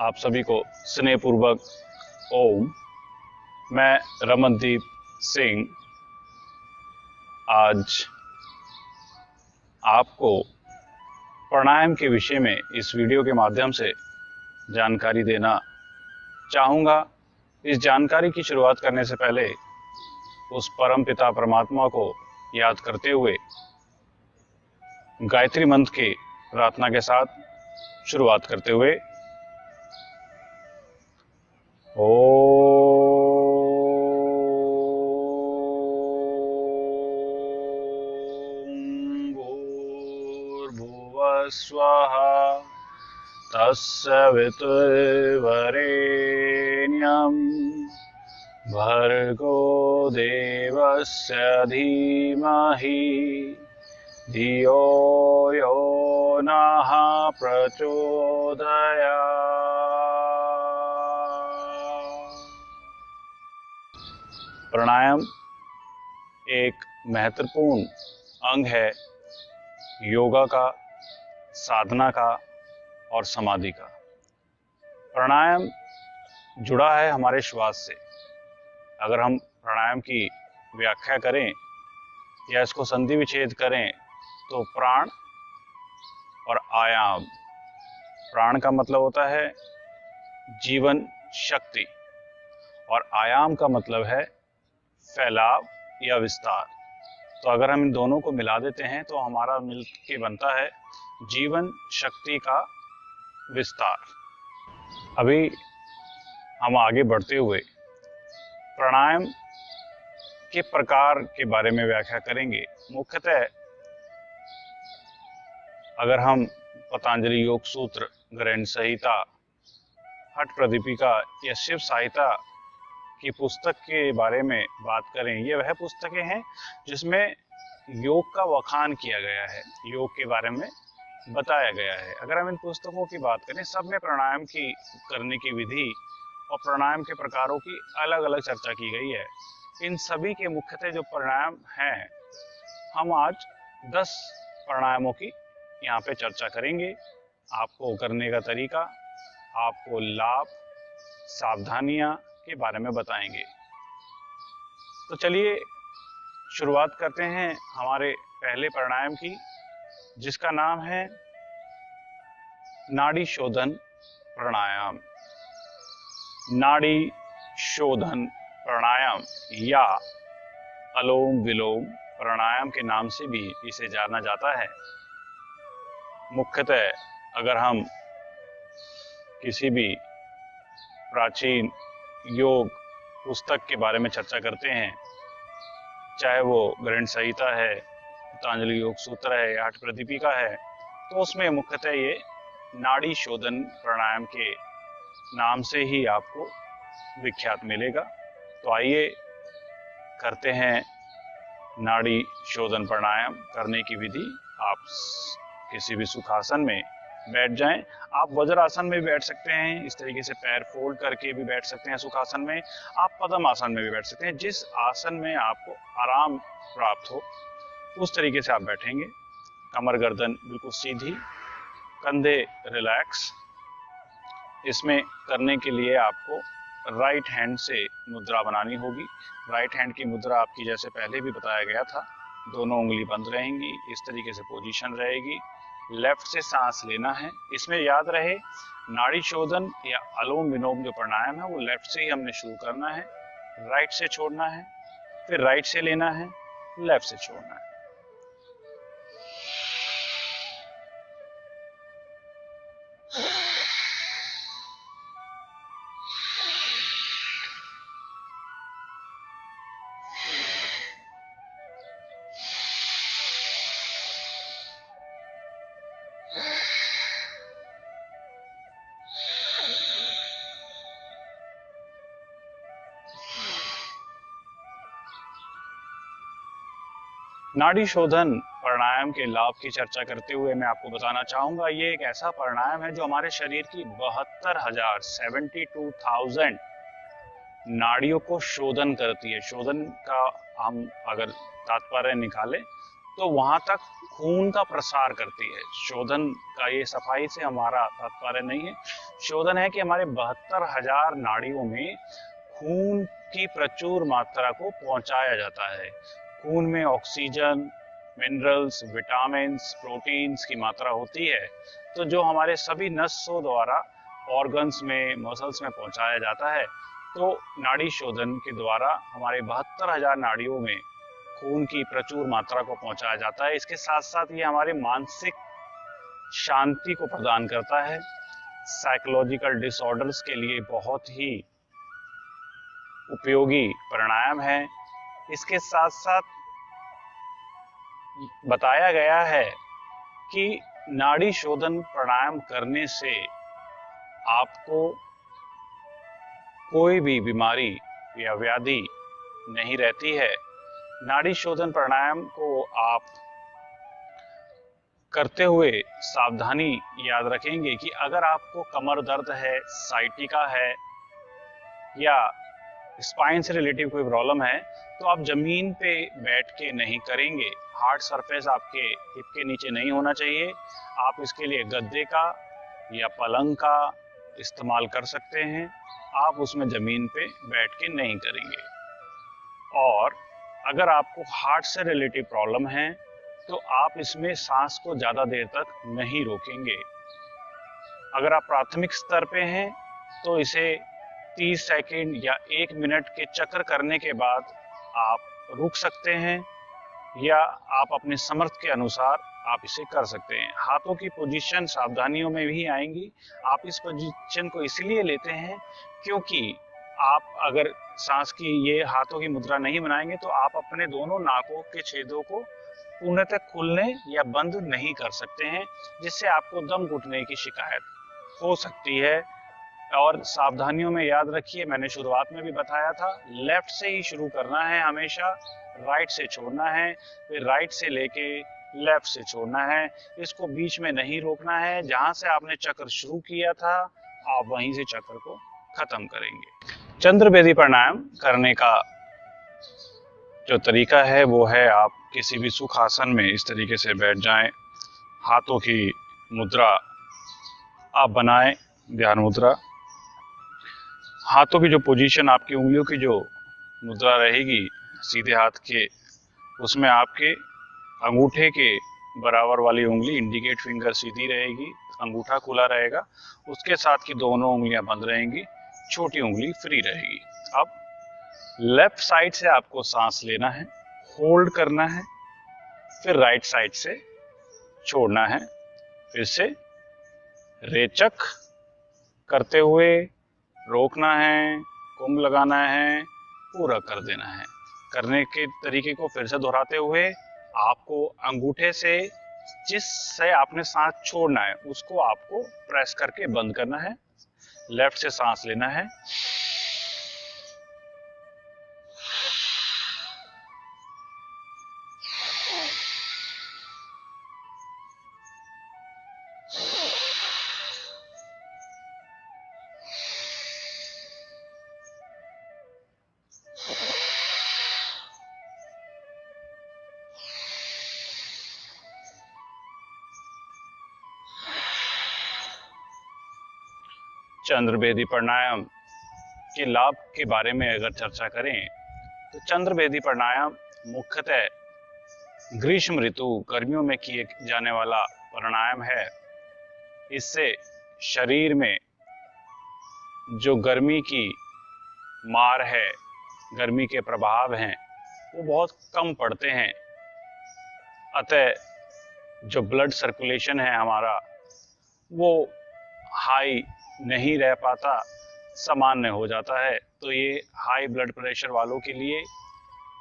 आप सभी को स्नेहपूर्वक ओम। मैं रमनदीप सिंह आज आपको प्राणायाम के विषय में इस वीडियो के माध्यम से जानकारी देना चाहूँगा। इस जानकारी की शुरुआत करने से पहले उस परम पिता परमात्मा को याद करते हुए गायत्री मंत्र की प्रार्थना के साथ शुरुआत करते हुए ओम भूर्भुवः स्वः तस्य वितुर्वरेण्यं भर्गो देवस्य धीमहि धियो यो नः प्रचोदयात्। प्राणायाम एक महत्वपूर्ण अंग है योगा का, साधना का और समाधि का। प्राणायाम जुड़ा है हमारे श्वास से। अगर हम प्राणायाम की व्याख्या करें या इसको संधि विच्छेद करें तो प्राण और आयाम। प्राण का मतलब होता है जीवन शक्ति और आयाम का मतलब है फैलाव या विस्तार। तो अगर हम इन दोनों को मिला देते हैं तो हमारा मिलके बनता है जीवन शक्ति का विस्तार। अभी हम आगे बढ़ते हुए प्राणायाम के प्रकार के बारे में व्याख्या करेंगे। मुख्यतः अगर हम पतंजलि योग सूत्र, ग्रंथ संहिता, हठ प्रदीपिका या शिव साहित्य की पुस्तक के बारे में बात करें, ये वह पुस्तकें हैं जिसमें योग का वखान किया गया है, योग के बारे में बताया गया है। अगर हम इन पुस्तकों की बात करें, सब में प्राणायाम की करने की विधि और प्राणायाम के प्रकारों की अलग अलग चर्चा की गई है। इन सभी के मुख्यतः जो प्राणायाम हैं, हम आज 10 प्राणायामों की यहाँ पे चर्चा करेंगे। आपको करने का तरीका, आपको लाभ, सावधानियां के बारे में बताएंगे। तो चलिए शुरुआत करते हैं हमारे पहले प्राणायाम की, जिसका नाम है नाड़ी शोधन प्राणायाम। नाड़ी शोधन प्राणायाम या अलोम विलोम प्राणायाम के नाम से भी इसे जाना जाता है। मुख्यतः अगर हम किसी भी प्राचीन योग पुस्तक के बारे में चर्चा करते हैं, चाहे वो ग्रंथ संहिता है, पतंजलि योग सूत्र है या हठ प्रदीपिका है, तो उसमें मुख्यतः ये नाड़ी शोधन प्राणायाम के नाम से ही आपको विख्यात मिलेगा। तो आइए करते हैं नाड़ी शोधन प्राणायाम करने की विधि। आप किसी भी सुखासन में बैठ जाएं। आप वज्रासन में भी बैठ सकते हैं, इस तरीके से पैर फोल्ड करके भी बैठ सकते हैं सुखासन में। आप पद्म आसन में भी बैठ सकते हैं। जिस आसन में आपको आराम प्राप्त हो उस तरीके से आप बैठेंगे। कमर गर्दन बिल्कुल सीधी, कंधे रिलैक्स। इसमें करने के लिए आपको राइट हैंड से मुद्रा बनानी होगी। राइट हैंड की मुद्रा आपकी जैसे पहले भी बताया गया था, दोनों उंगली बंद रहेंगी, इस तरीके से पोजीशन रहेगी। लेफ्ट से सांस लेना है। इसमें याद रहे नाड़ी शोधन या अलोम विलोम जो प्राणायाम है वो लेफ्ट से ही हमने शुरू करना है, राइट से छोड़ना है, फिर राइट से लेना है, लेफ्ट से छोड़ना है। नाड़ी शोधन प्राणायाम के लाभ की चर्चा करते हुए मैं आपको बताना चाहूंगा, ये एक ऐसा प्राणायाम है जो हमारे शरीर की 72,000 नाड़ियों को शोधन करती है। शोधन का हम अगर तात्पर्य निकालें तो वहां तक खून का प्रसार करती है। शोधन का ये सफाई से हमारा तात्पर्य नहीं है। शोधन है कि हमारे 72,000 नाड़ियों में खून की प्रचुर मात्रा को पहुंचाया जाता है। खून में ऑक्सीजन, मिनरल्स, विटामिन्स, प्रोटीन्स की मात्रा होती है, तो जो हमारे सभी नसों द्वारा ऑर्गन्स में, मसल्स में पहुंचाया जाता है। तो नाड़ी शोधन के द्वारा हमारे 72,000 नाड़ियों में खून की प्रचुर मात्रा को पहुंचाया जाता है। इसके साथ साथ ये हमारे मानसिक शांति को प्रदान करता है। साइकोलॉजिकल डिसऑर्डर्स के लिए बहुत ही उपयोगी प्राणायाम है। इसके साथ साथ बताया गया है कि नाड़ी शोधन प्राणायाम करने से आपको कोई भी बीमारी या व्याधि नहीं रहती है। नाड़ी शोधन प्राणायाम को आप करते हुए सावधानी याद रखेंगे कि अगर आपको कमर दर्द है, साइटिका है या स्पाइन से रिलेटिव कोई प्रॉब्लम है, तो आप जमीन पे बैठ के नहीं करेंगे। हार्ड सरफेस आपके हिप के नीचे नहीं होना चाहिए। आप इसके लिए गद्दे का या पलंग का इस्तेमाल कर सकते हैं। आप उसमें जमीन पे बैठ के नहीं करेंगे। और अगर आपको हार्ट से रिलेटिव प्रॉब्लम है, तो आप इसमें सांस को ज़्यादा देर तक नहीं रोकेंगे। अगर आप प्राथमिक स्तर पे हैं, तो इसे 30 सेकंड या 1 मिनट के चक्र करने के बाद आप रुक सकते हैं, या आप अपने समर्थ के अनुसार आप इसे कर सकते हैं। हाथों की पोजीशन सावधानियों में भी आएंगी। आप इस पोजीशन को इसलिए लेते हैं क्योंकि आप अगर सांस की ये हाथों की मुद्रा नहीं बनाएंगे, तो आप अपने दोनों नाकों के छेदों को पूर्णतः खुलने या बंद नहीं कर सकते हैं, जिससे आपको दम घुटने की शिकायत हो सकती है। और सावधानियों में याद रखिए, मैंने शुरुआत में भी बताया था, लेफ्ट से ही शुरू करना है हमेशा, राइट से छोड़ना है, फिर राइट से लेके लेफ्ट से छोड़ना है। इसको बीच में नहीं रोकना है। जहां से आपने चक्र शुरू किया था, आप वहीं से चक्र को खत्म करेंगे। चंद्र बेदी प्राणायाम करने का जो तरीका है वो है, आप किसी भी सुख आसन में इस तरीके से बैठ जाएं। हाथों की मुद्रा आप बनाएं, ध्यान मुद्रा। हाथों की जो पोजीशन, आपकी उंगलियों की जो मुद्रा रहेगी सीधे हाथ के, उसमें आपके अंगूठे के बराबर वाली उंगली, इंडिकेट फिंगर, सीधी रहेगी, अंगूठा खुला रहेगा। उसके साथ की दोनों उंगलियां बंद रहेंगी, छोटी उंगली फ्री रहेगी। अब लेफ्ट साइड से आपको सांस लेना है, होल्ड करना है, फिर राइट साइड से छोड़ना है। फिर से रेचक करते हुए रोकना है, कुंभ लगाना है, पूरा कर देना है। करने के तरीके को फिर से दोहराते हुए, आपको अंगूठे से जिससे आपने सांस छोड़ना है उसको आपको प्रेस करके बंद करना है। लेफ्ट से सांस लेना है, चंद्र बेदी प्राणायाम के लाभ के बारे में अगर चर्चा करें, तो चंद्र बेदी प्राणायाम मुख्यतः ग्रीष्म ऋतु, गर्मियों में किए जाने वाला प्राणायाम है। इससे शरीर में जो गर्मी की मार है, गर्मी के प्रभाव हैं, वो बहुत कम पड़ते हैं। अतः जो ब्लड सर्कुलेशन है हमारा, वो हाई नहीं रह पाता, सामान्य हो जाता है। तो ये हाई ब्लड प्रेशर वालों के लिए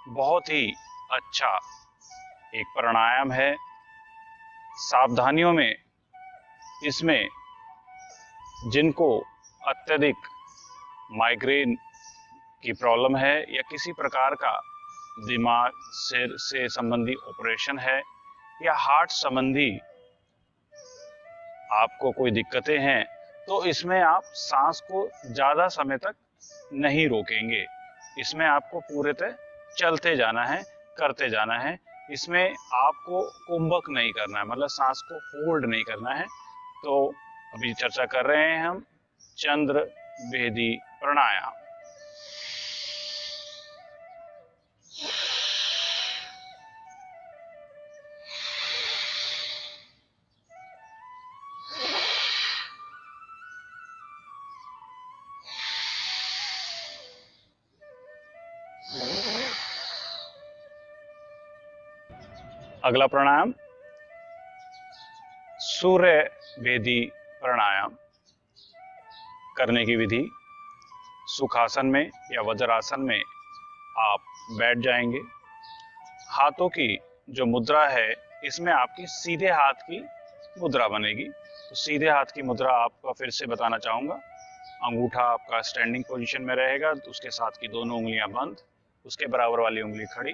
बहुत ही अच्छा एक प्राणायाम है। सावधानियों में इसमें जिनको अत्यधिक माइग्रेन की प्रॉब्लम है, या किसी प्रकार का दिमाग सिर से संबंधी ऑपरेशन है, या हार्ट संबंधी आपको कोई दिक्कतें हैं, तो इसमें आप सांस को ज्यादा समय तक नहीं रोकेंगे। इसमें आपको पूरेतः चलते जाना है, करते जाना है। इसमें आपको कुंभक नहीं करना है, मतलब सांस को होल्ड नहीं करना है। तो अभी चर्चा कर रहे हैं हम चंद्र भेदी प्राणायाम। अगला प्राणायाम सूर्य भेदी प्राणायाम। करने की विधि, सुखासन में या वज्रासन में आप बैठ जाएंगे। हाथों की जो मुद्रा है इसमें आपकी सीधे हाथ की मुद्रा बनेगी। तो सीधे हाथ की मुद्रा आपका फिर से बताना चाहूंगा। अंगूठा आपका स्टैंडिंग पोजीशन में रहेगा, तो उसके साथ की दोनों उंगलियां बंद, उसके बराबर वाली उंगली खड़ी।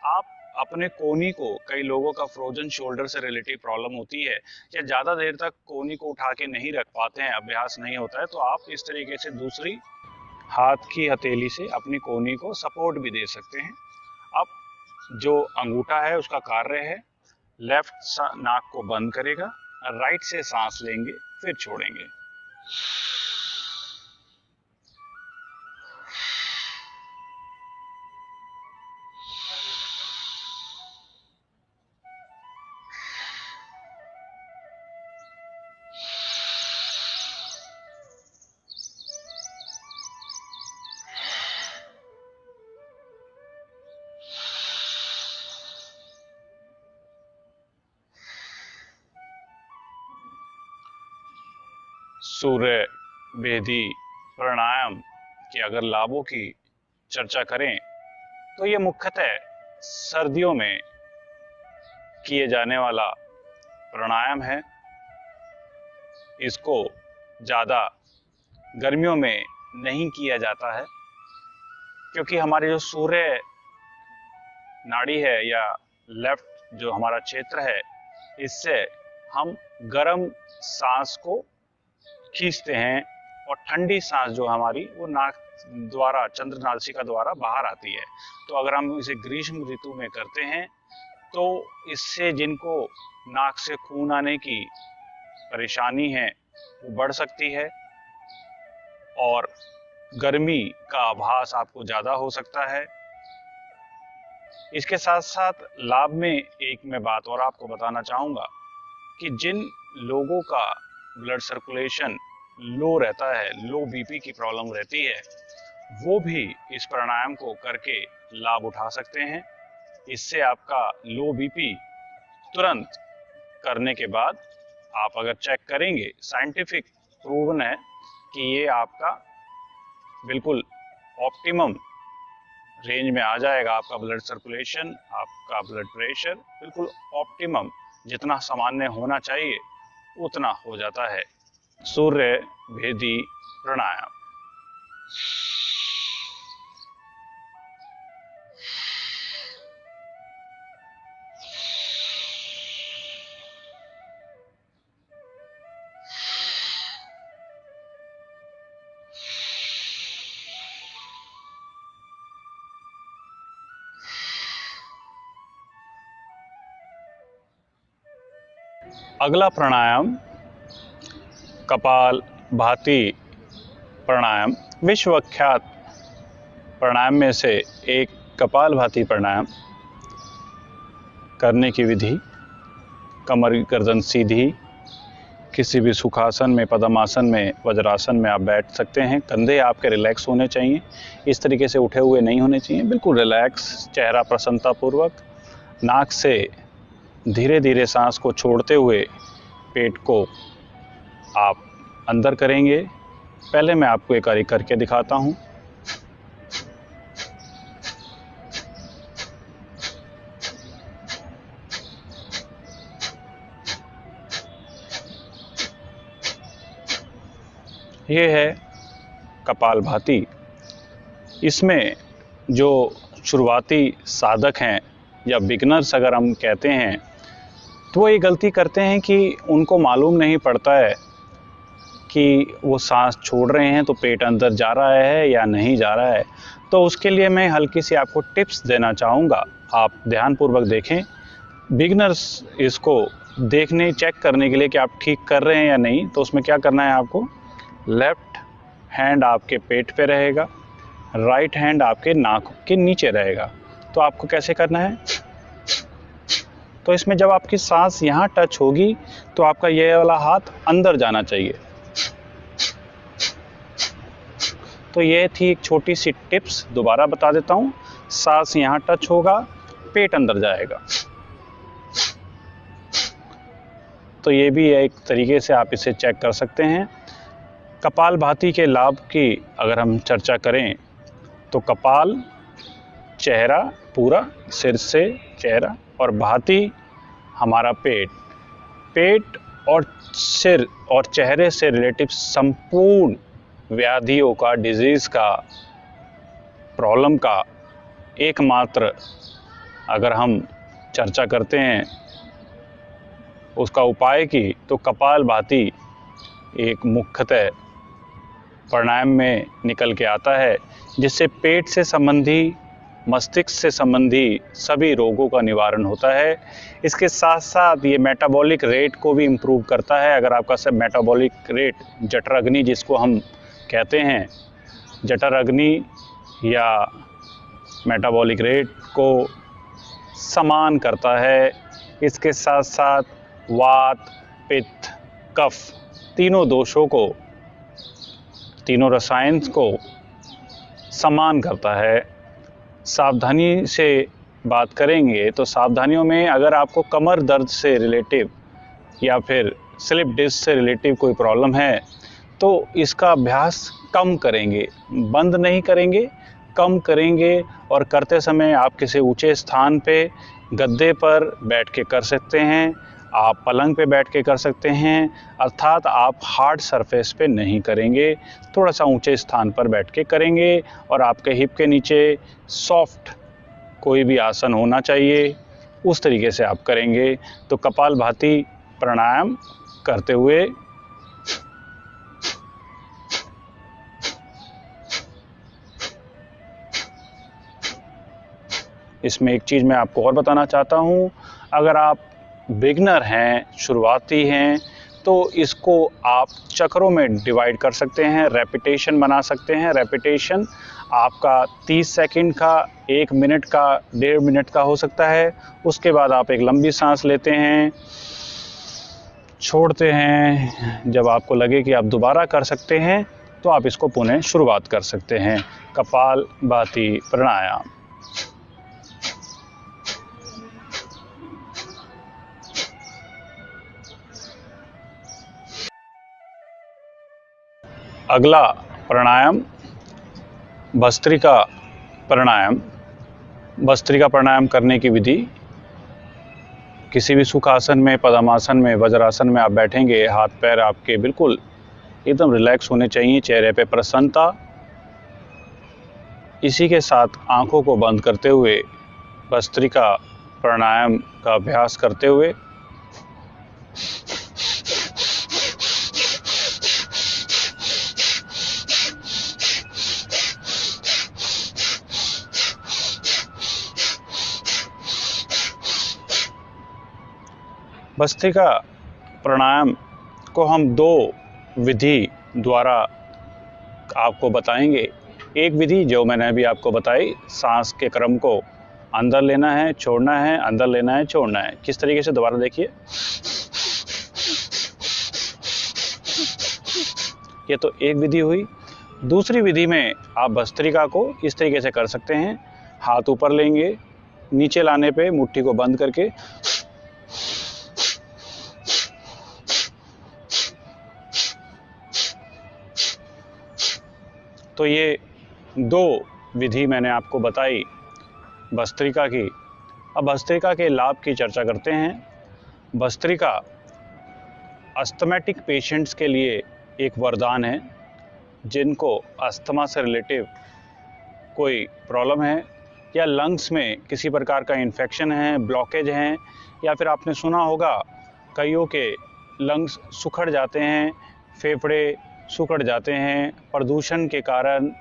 आप अपने कोहनी को, कई लोगों का फ्रोजन शोल्डर से रिलेटेड प्रॉब्लम होती है या ज़्यादा देर तक कोहनी को उठा के नहीं रख पाते हैं, अभ्यास नहीं होता है, तो आप इस तरीके से दूसरी हाथ की हथेली से अपनी कोहनी को सपोर्ट भी दे सकते हैं। अब जो अंगूठा है उसका कार्य है लेफ्ट नाक को बंद करेगा, राइट से सांस लेंगे फिर छोड़ेंगे। सूर्य भेदी प्राणायाम के अगर लाभों की चर्चा करें तो ये मुख्यतः सर्दियों में किए जाने वाला प्राणायाम है। इसको ज़्यादा गर्मियों में नहीं किया जाता है, क्योंकि हमारी जो सूर्य नाड़ी है या लेफ्ट जो हमारा क्षेत्र है, इससे हम गर्म सांस को खींचते हैं और ठंडी सांस जो हमारी वो नाक द्वारा, चंद्र नासिका द्वारा बाहर आती है। तो अगर हम इसे ग्रीष्म ऋतु में करते हैं तो इससे जिनको नाक से खून आने की परेशानी है वो बढ़ सकती है और गर्मी का आभास आपको ज़्यादा हो सकता है। इसके साथ साथ लाभ में एक मैं बात और आपको बताना चाहूँगा कि जिन लोगों का ब्लड सर्कुलेशन लो रहता है, लो बीपी की प्रॉब्लम रहती है, वो भी इस प्राणायाम को करके लाभ उठा सकते हैं। इससे आपका लो बीपी तुरंत करने के बाद आप अगर चेक करेंगे, साइंटिफिक प्रूवन है कि ये आपका बिल्कुल ऑप्टिमम रेंज में आ जाएगा। आपका ब्लड सर्कुलेशन, आपका ब्लड प्रेशर बिल्कुल ऑप्टिमम, जितना सामान्य होना चाहिए उतना हो जाता है। सूर्य भेदी प्राणायाम। अगला प्राणायाम कपाल भाती प्राणायाम। विश्वविख्यात प्राणायाम में से एक कपाल भाती प्राणायाम। करने की विधि, कमर गर्दन सीधी, किसी भी सुखासन में, पद्मासन में, वज्रासन में आप बैठ सकते हैं। कंधे आपके रिलैक्स होने चाहिए, इस तरीके से उठे हुए नहीं होने चाहिए, बिल्कुल रिलैक्स, चेहरा प्रसन्नतापूर्वक। नाक से धीरे धीरे सांस को छोड़ते हुए पेट को आप अंदर करेंगे। पहले मैं आपको एक बारी करके दिखाता हूँ। ये है कपालभाति। इसमें जो शुरुआती साधक हैं या बिगनर्स अगर हम कहते हैं, तो वो ये गलती करते हैं कि उनको मालूम नहीं पड़ता है कि वो सांस छोड़ रहे हैं तो पेट अंदर जा रहा है या नहीं जा रहा है। तो उसके लिए मैं हल्की सी आपको टिप्स देना चाहूँगा, आप ध्यानपूर्वक देखें। बिगनर्स इसको देखने, चेक करने के लिए कि आप ठीक कर रहे हैं या नहीं, तो उसमें क्या करना है आपको, लेफ्ट हैंड आपके पेट पे रहेगा, राइट हैंड आपके नाक के नीचे रहेगा। तो आपको कैसे करना है, तो इसमें जब आपकी सांस यहाँ टच होगी तो आपका ये वाला हाथ अंदर जाना चाहिए। तो ये थी एक छोटी सी टिप्स, दोबारा बता देता हूँ। सांस यहाँ टच होगा, पेट अंदर जाएगा। तो ये भी एक तरीके से आप इसे चेक कर सकते हैं। कपालभाति के लाभ की अगर हम चर्चा करें तो कपाल, चेहरा पूरा, सिर से चेहरा, और भाति हमारा पेट, पेट और सिर और चेहरे से रिलेटिव संपूर्ण व्याधियों का, डिजीज़ का, प्रॉब्लम का एकमात्र अगर हम चर्चा करते हैं उसका उपाय की, तो कपालभाति एक मुख्यतः प्राणायाम में निकल के आता है, जिससे पेट से संबंधी, मस्तिष्क से संबंधी सभी रोगों का निवारण होता है। इसके साथ साथ ये मेटाबॉलिक रेट को भी इम्प्रूव करता है। अगर आपका सब मेटाबॉलिक रेट, जठर अग्नि जिसको हम कहते हैं, जठर अग्नि या मेटाबॉलिक रेट को समान करता है। इसके साथ साथ वात, पित्त, कफ, तीनों दोषों को, तीनों रसायन को समान करता है। सावधानी से बात करेंगे तो सावधानियों में अगर आपको कमर दर्द से रिलेटिव या फिर स्लिप डिस्क से रिलेटिव कोई प्रॉब्लम है तो इसका अभ्यास कम करेंगे, बंद नहीं करेंगे, कम करेंगे। और करते समय आप किसी ऊंचे स्थान पे, गद्दे पर बैठ के कर सकते हैं, आप पलंग पे बैठ के कर सकते हैं, अर्थात आप हार्ड सरफेस पे नहीं करेंगे, थोड़ा सा ऊंचे स्थान पर बैठ के करेंगे। और आपके हिप के नीचे सॉफ्ट कोई भी आसन होना चाहिए, उस तरीके से आप करेंगे। तो कपालभाति प्राणायाम करते हुए इसमें एक चीज़ मैं आपको और बताना चाहता हूँ, अगर आप बिगनर हैं, शुरुआती हैं, तो इसको आप चक्रों में डिवाइड कर सकते हैं, रेपिटेशन बना सकते हैं। रेपिटेशन आपका 30 सेकंड का, 1 मिनट का, 1.5 मिनट का हो सकता है। उसके बाद आप एक लंबी सांस लेते हैं, छोड़ते हैं। जब आपको लगे कि आप दोबारा कर सकते हैं तो आप इसको पुनः शुरुआत कर सकते हैं। कपालभाति प्राणायाम। अगला प्राणायाम भस्त्रिका प्राणायाम। भस्त्रिका प्राणायाम करने की विधि, किसी भी सुखासन में, पद्मासन में, वज्रासन में आप बैठेंगे, हाथ पैर आपके बिल्कुल एकदम रिलैक्स होने चाहिए, चेहरे पे प्रसन्नता। इसी के साथ आंखों को बंद करते हुए भस्त्रिका प्राणायाम का अभ्यास करते हुए भस्त्रिका प्राणायाम को हम 2 विधि द्वारा आपको बताएंगे। एक विधि जो मैंने अभी आपको बताई, सांस के क्रम को अंदर लेना है, छोड़ना है, अंदर लेना है, छोड़ना है। किस तरीके से, दोबारा देखिए। ये तो एक विधि हुई। दूसरी विधि में आप भस्त्रिका को इस तरीके से कर सकते हैं, हाथ ऊपर लेंगे, नीचे लाने पे मुट्ठी को बंद करके तो ये 2 विधि मैंने आपको बताई भस्त्रिका की। अब भस्त्रिका के लाभ की चर्चा करते हैं। भस्त्रिका अस्थमैटिक पेशेंट्स के लिए एक वरदान है, जिनको अस्थमा से रिलेटिव कोई प्रॉब्लम है या लंग्स में किसी प्रकार का इन्फेक्शन है, ब्लॉकेज हैं, या फिर आपने सुना होगा कईयों के लंग्स सुखड़ जाते हैं, फेफड़े सुखड़ जाते हैं प्रदूषण के कारण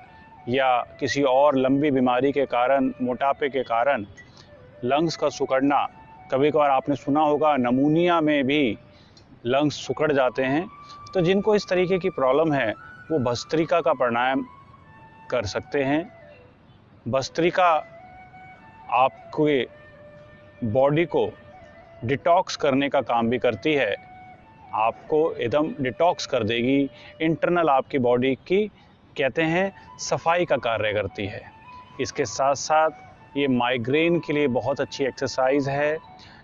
या किसी और लंबी बीमारी के कारण, मोटापे के कारण लंग्स का सुखड़ना। कभी कभार आपने सुना होगा नमूनिया में भी लंग्स सुखड़ जाते हैं। तो जिनको इस तरीके की प्रॉब्लम है वो भस्त्रिका का प्राणायाम कर सकते हैं। भस्त्रिका आपके बॉडी को डिटॉक्स करने का काम भी करती है, आपको एकदम डिटॉक्स कर देगी, इंटरनल आपकी बॉडी की कहते हैं सफाई का कार्य करती है। इसके साथ साथ ये माइग्रेन के लिए बहुत अच्छी एक्सरसाइज है।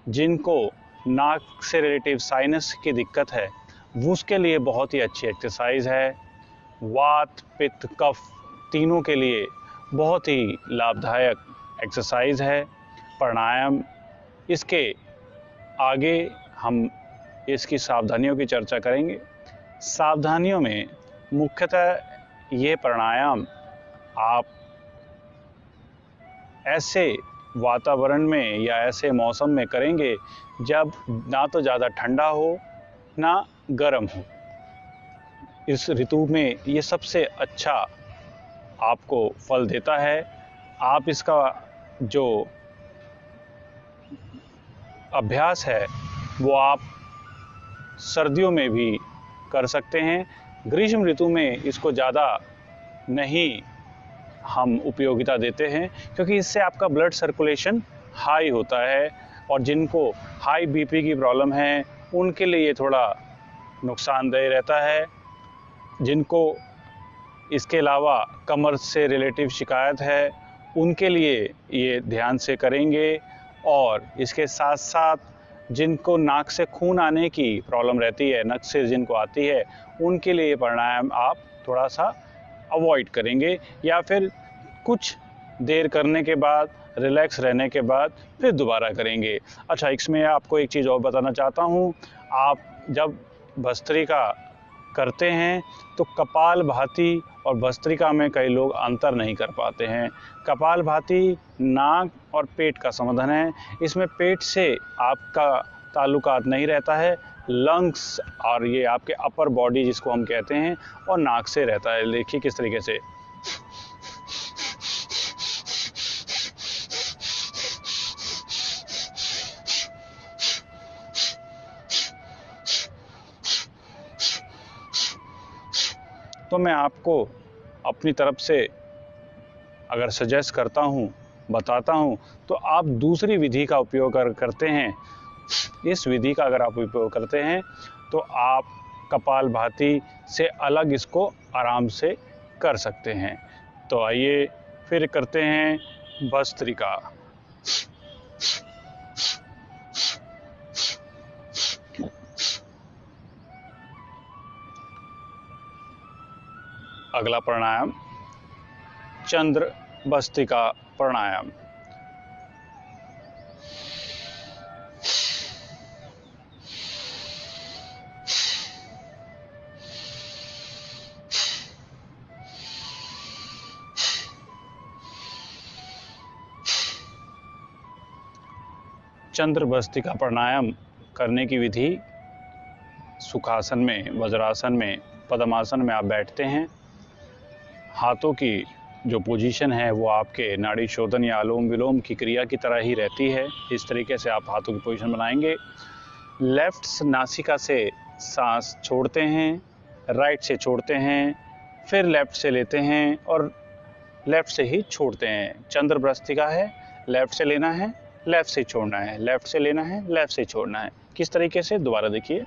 जिनको नाक से रिलेटिव साइनस की दिक्कत है वो उसके लिए बहुत ही अच्छी एक्सरसाइज है। वात पित्त कफ तीनों के लिए बहुत ही लाभदायक एक्सरसाइज है प्राणायाम। इसके आगे हम इसकी सावधानियों की चर्चा करेंगे। सावधानियों में मुख्यतः ये प्राणायाम आप ऐसे वातावरण में या ऐसे मौसम में करेंगे जब ना तो ज़्यादा ठंडा हो ना गर्म हो। इस ऋतु में ये सबसे अच्छा आपको फल देता है। आप इसका जो अभ्यास है वो आप सर्दियों में भी कर सकते हैं। ग्रीष्म ऋतु में इसको ज़्यादा नहीं हम उपयोगिता देते हैं क्योंकि इससे आपका ब्लड सर्कुलेशन हाई होता है और जिनको हाई बीपी की प्रॉब्लम है उनके लिए ये थोड़ा नुकसानदेह रहता है। जिनको इसके अलावा कमर से रिलेटिव शिकायत है उनके लिए ये ध्यान से करेंगे। और इसके साथ साथ जिनको नाक से खून आने की प्रॉब्लम रहती है, नक से जिनको आती है, उनके लिए प्राणायाम आप थोड़ा सा अवॉइड करेंगे या फिर कुछ देर करने के बाद रिलैक्स रहने के बाद फिर दोबारा करेंगे। अच्छा, इसमें आपको एक चीज़ और बताना चाहता हूँ। आप जब भस्त्रिका करते हैं तो कपालभाति और भस्त्रिका में कई लोग अंतर नहीं कर पाते हैं। कपालभाति नाक और पेट का संबंधन है। इसमें पेट से आपका ताल्लुकात नहीं रहता है, लंग्स और ये आपके अपर बॉडी जिसको हम कहते हैं और नाक से रहता है। देखिए किस तरीके से तो मैं आपको अपनी तरफ से अगर सजेस्ट करता हूँ, बताता हूँ, तो आप दूसरी विधि का उपयोग करते हैं। इस विधि का अगर आप उपयोग करते हैं तो आप कपालभाति से अलग इसको आराम से कर सकते हैं। तो आइए फिर करते हैं भस्त्रिका। अगला प्राणायाम चंद्र भस्त्रिका प्राणायाम। चंद्र भस्त्रिका प्राणायाम करने की विधि सुखासन में, वज्रासन में, पद्मासन में आप बैठते हैं। हाथों की जो पोजीशन है वो आपके नाड़ी शोधन या अनुलोम विलोम की क्रिया की तरह ही रहती है। इस तरीके से आप हाथों की पोजीशन बनाएंगे। लेफ्ट नासिका से सांस छोड़ते हैं, राइट से छोड़ते हैं, फिर लेफ्ट से लेते हैं और लेफ्ट से ही छोड़ते हैं। चंद्र भस्त्रिका है, लेफ्ट से लेना है, लेफ्ट से छोड़ना है, लेफ्ट से लेना है, लेफ्ट से छोड़ना है। किस तरीके से, दोबारा देखिए।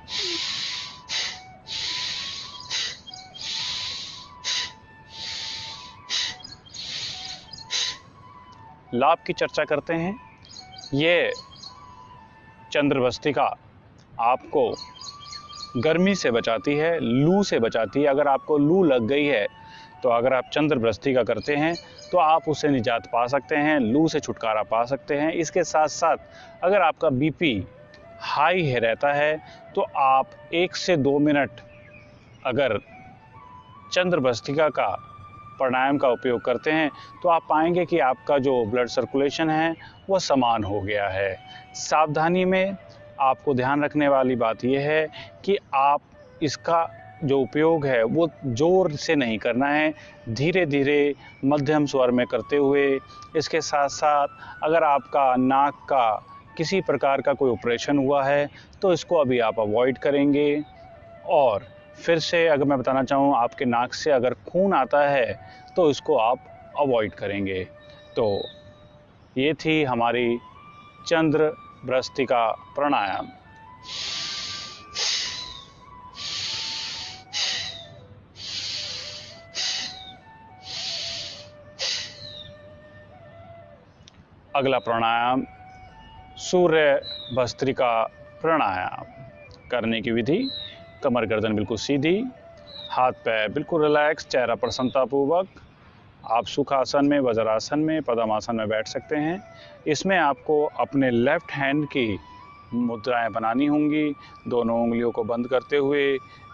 लाभ की चर्चा करते हैं। ये चंद्र भस्त्रिका आपको गर्मी से बचाती है, लू से बचाती है। अगर आपको लू लग गई है तो अगर आप चंद्र भस्त्रिका करते हैं तो आप उससे निजात पा सकते हैं, लू से छुटकारा पा सकते हैं। इसके साथ साथ अगर आपका बीपी हाई है रहता है तो आप 1 से 2 मिनट अगर चंद्र भस्त्रिका का प्राणायाम का उपयोग करते हैं तो आप पाएंगे कि आपका जो ब्लड सर्कुलेशन है वह समान हो गया है। सावधानी में आपको ध्यान रखने वाली बात यह है कि आप इसका जो उपयोग है वो जोर से नहीं करना है, धीरे धीरे मध्यम स्वर में करते हुए। इसके साथ साथ अगर आपका नाक का किसी प्रकार का कोई ऑपरेशन हुआ है तो इसको अभी आप अवॉइड करेंगे और फिर से अगर मैं बताना चाहूँ, आपके नाक से अगर खून आता है तो इसको आप अवॉइड करेंगे। तो ये थी हमारी चंद्र भ्रस्तिका प्राणायाम। अगला प्राणायाम सूर्य भस्त्रिका प्राणायाम। करने की विधि, कमर गर्दन बिल्कुल सीधी, हाथ पैर बिल्कुल रिलैक्स, चेहरा प्रसन्नतापूर्वक। आप सुखासन में, वज्रासन में, पद्मासन में बैठ सकते हैं। इसमें आपको अपने लेफ्ट हैंड की मुद्राएं बनानी होंगी, दोनों उंगलियों को बंद करते हुए।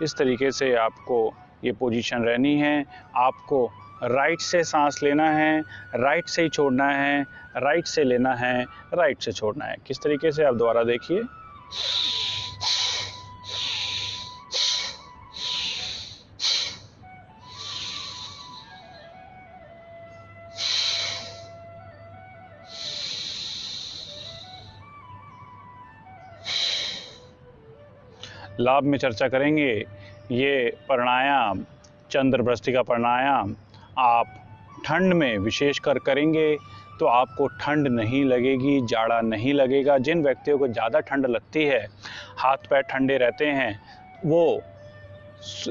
इस तरीके से आपको ये पोजीशन रहनी है। आपको राइट से सांस लेना है, राइट से ही छोड़ना है, राइट से लेना है, राइट से छोड़ना है। किस तरीके से, आप दोबारा देखिए। लाभ में चर्चा करेंगे। ये प्राणायाम, चंद्र भ्रस्तिका प्राणायाम, आप ठंड में विशेषकर करेंगे तो आपको ठंड नहीं लगेगी, जाड़ा नहीं लगेगा। जिन व्यक्तियों को ज़्यादा ठंड लगती है, हाथ पैर ठंडे रहते हैं, वो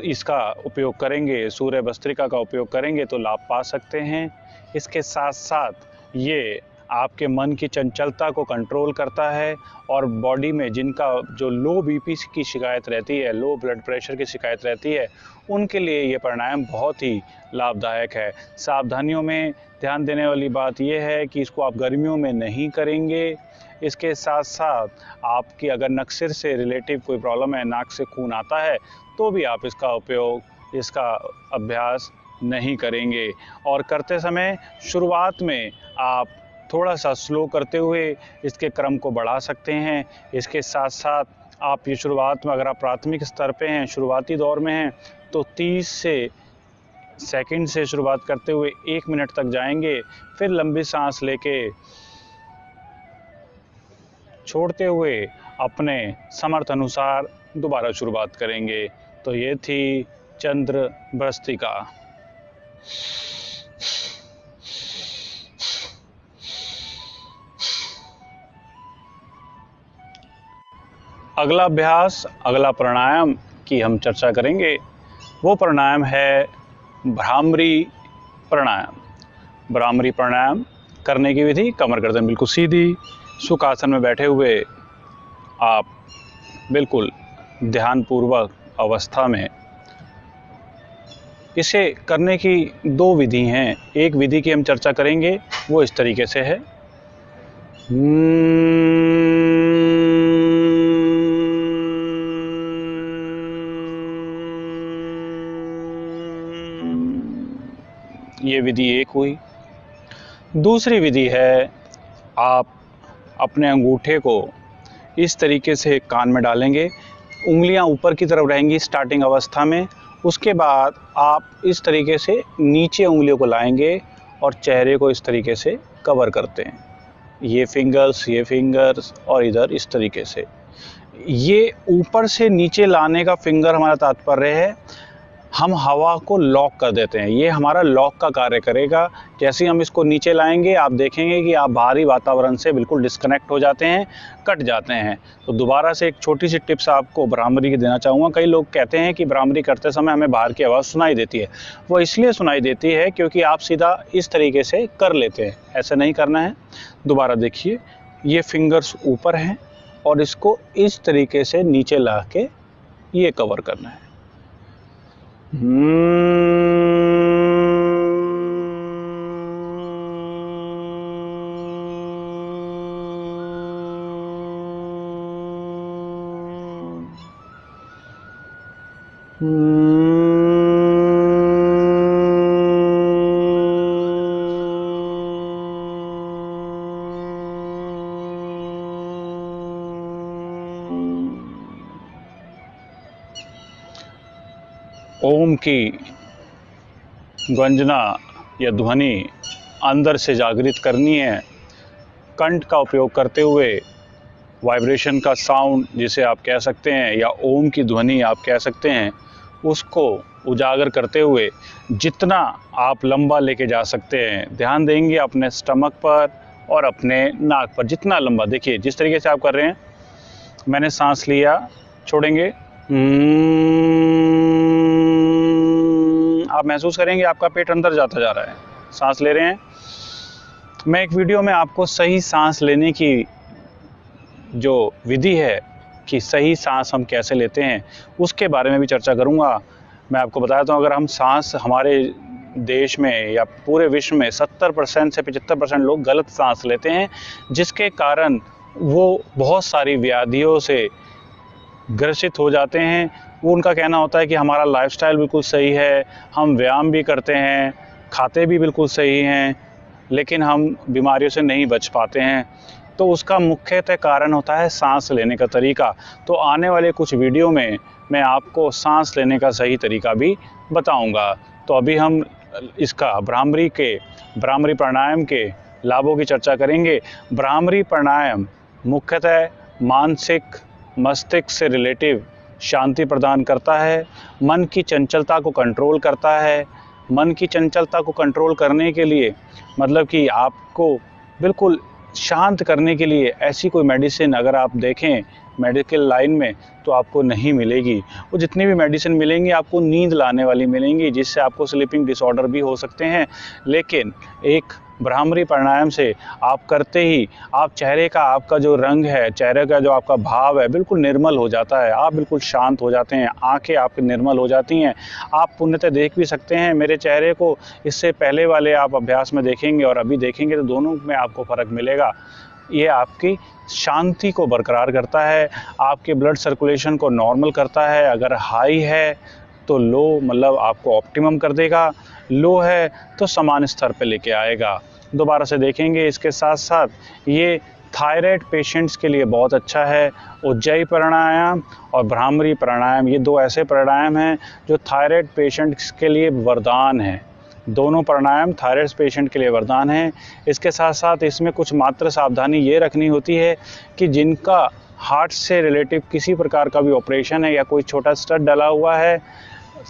इसका उपयोग करेंगे, सूर्य भस्त्रिका का उपयोग करेंगे तो लाभ पा सकते हैं। इसके साथ साथ ये आपके मन की चंचलता को कंट्रोल करता है, और बॉडी में जिनका जो लो बीपी की शिकायत रहती है, लो ब्लड प्रेशर की शिकायत रहती है, उनके लिए ये प्राणायाम बहुत ही लाभदायक है। सावधानियों में ध्यान देने वाली बात यह है कि इसको आप गर्मियों में नहीं करेंगे। इसके साथ साथ आपकी अगर नक्सिर से रिलेटिव कोई प्रॉब्लम है, नाक से खून आता है, तो भी आप इसका उपयोग, इसका अभ्यास नहीं करेंगे। और करते समय शुरुआत में आप थोड़ा सा स्लो करते हुए इसके क्रम को बढ़ा सकते हैं। इसके साथ साथ आप ये शुरुआत में, अगर आप प्राथमिक स्तर पे हैं, शुरुआती दौर में हैं, तो 30 सेकंड से शुरुआत करते हुए 1 मिनट तक जाएंगे। फिर लंबी सांस लेके छोड़ते हुए अपने समर्थ अनुसार दोबारा शुरुआत करेंगे। तो ये थी चंद्र भ्रस्तिका। अगला अभ्यास, अगला प्राणायाम की हम चर्चा करेंगे, वो प्राणायाम है भ्रामरी प्राणायाम। भ्रामरी प्राणायाम करने की विधि, कमर गर्दन बिल्कुल सीधी, सुखासन में बैठे हुए आप बिल्कुल ध्यानपूर्वक अवस्था में। इसे करने की 2 विधि हैं। एक विधि की हम चर्चा करेंगे, वो इस तरीके से है। ये विधि एक हुई। दूसरी विधि है, आप अपने अंगूठे को इस तरीके से कान में डालेंगे, उंगलियां ऊपर की तरफ रहेंगी स्टार्टिंग अवस्था में। उसके बाद आप इस तरीके से नीचे उंगलियों को लाएंगे और चेहरे को इस तरीके से कवर करते हैं। ये फिंगर्स और इधर इस तरीके से। ये ऊपर से नीचे लाने का फिंगर हमारा तात्पर्य है, हम हवा को लॉक कर देते हैं। ये हमारा लॉक का कार्य करेगा। जैसे ही हम इसको नीचे लाएंगे, आप देखेंगे कि आप बाहरी वातावरण से बिल्कुल डिस्कनेक्ट हो जाते हैं, कट जाते हैं। तो दोबारा से एक छोटी सी टिप्स आपको भ्रामरी की देना चाहूँगा। कई लोग कहते हैं कि भ्रामरी करते समय हमें बाहर की आवाज़ सुनाई देती है। वो इसलिए सुनाई देती है क्योंकि आप सीधा इस तरीके से कर लेते हैं, ऐसे नहीं करना है। दोबारा देखिए, ये फिंगर्स ऊपर हैं और इसको इस तरीके से नीचे ला के ये कवर करना है। ओम की गंजना या ध्वनि अंदर से जागृत करनी है। कंठ का उपयोग करते हुए वाइब्रेशन का साउंड जिसे आप कह सकते हैं, या ओम की ध्वनि आप कह सकते हैं, उसको उजागर करते हुए जितना आप लंबा लेके जा सकते हैं, ध्यान देंगे अपने स्टमक पर और अपने नाक पर, जितना लंबा। देखिए जिस तरीके से आप कर रहे हैं, मैंने सांस लिया, छोड़ेंगे, आप महसूस करेंगे आपका पेट अंदर जाता जा रहा है। सांस ले रहे हैं। मैं एक वीडियो में आपको सही सांस लेने की जो विधि है कि सही सांस हम कैसे लेते हैं उसके बारे में भी चर्चा करूंगा। मैं आपको बताता हूँ, अगर हम सांस, हमारे देश में या पूरे विश्व में 70% से 75% लोग गलत सांस लेते हैं, जिसके कारण वो बहुत सारी व्याधियों से ग्रसित हो जाते हैं। वो उनका कहना होता है कि हमारा लाइफस्टाइल बिल्कुल सही है, हम व्यायाम भी करते हैं, खाते भी बिल्कुल सही हैं, लेकिन हम बीमारियों से नहीं बच पाते हैं। तो उसका मुख्यतः कारण होता है सांस लेने का तरीका। तो आने वाले कुछ वीडियो में मैं आपको सांस लेने का सही तरीका भी बताऊंगा। तो अभी हम इसका भ्रामरी प्राणायाम के लाभों की चर्चा करेंगे। भ्रामरी प्राणायाम मुख्यतः मानसिक, मस्तिष्क से रिलेटिव शांति प्रदान करता है, मन की चंचलता को कंट्रोल करता है। मन की चंचलता को कंट्रोल करने के लिए मतलब कि आपको बिल्कुल शांत करने के लिए ऐसी कोई मेडिसिन अगर आप देखें मेडिकल लाइन में तो आपको नहीं मिलेगी। वो जितनी भी मेडिसिन मिलेंगी आपको नींद लाने वाली मिलेंगी, जिससे आपको स्लीपिंग डिसऑर्डर भी हो सकते हैं। लेकिन एक भ्रामरी प्राणायाम से आप करते ही आप चेहरे का, आपका जो रंग है, चेहरे का जो आपका भाव है, बिल्कुल निर्मल हो जाता है। आप बिल्कुल शांत हो जाते हैं, आंखें आपकी निर्मल हो जाती हैं। आप पुण्यतः देख भी सकते हैं मेरे चेहरे को, इससे पहले वाले आप अभ्यास में देखेंगे और अभी देखेंगे तो दोनों में आपको फ़र्क मिलेगा। ये आपकी शांति को बरकरार करता है, आपके ब्लड सर्कुलेशन को नॉर्मल करता है। अगर हाई है तो लो, मतलब आपको ऑप्टिमम कर देगा, लो है तो समान स्तर पे लेके आएगा। दोबारा से देखेंगे। इसके साथ साथ ये थायराइड पेशेंट्स के लिए बहुत अच्छा है। उज्जयी प्राणायाम और भ्रामरी प्राणायाम, ये दो ऐसे प्राणायाम हैं जो थायराइड पेशेंट्स के लिए वरदान है। दोनों प्राणायाम थायराइड पेशेंट के लिए वरदान है। इसके साथ साथ इसमें कुछ मात्र सावधानी ये रखनी होती है कि जिनका हार्ट से रिलेटिव किसी प्रकार का भी ऑपरेशन है या कोई छोटा स्टड डला हुआ है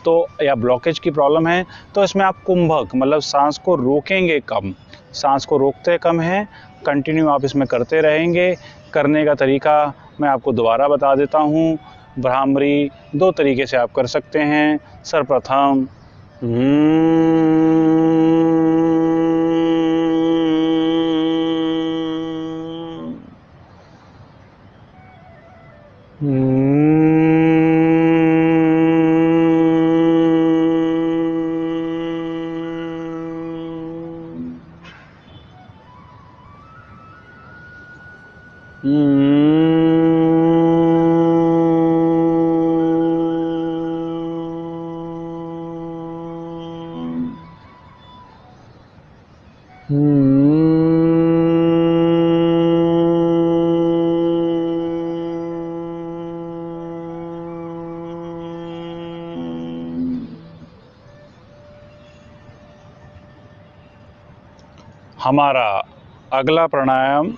तो या ब्लॉकेज की प्रॉब्लम है, तो इसमें आप कुंभक मतलब सांस को रोकेंगे कम, सांस को रोकते कम है, कंटिन्यू आप इसमें करते रहेंगे। करने का तरीका मैं आपको दोबारा बता देता हूँ। भ्रामरी दो तरीके से आप कर सकते हैं। सर्वप्रथम हमारा अगला प्राणायाम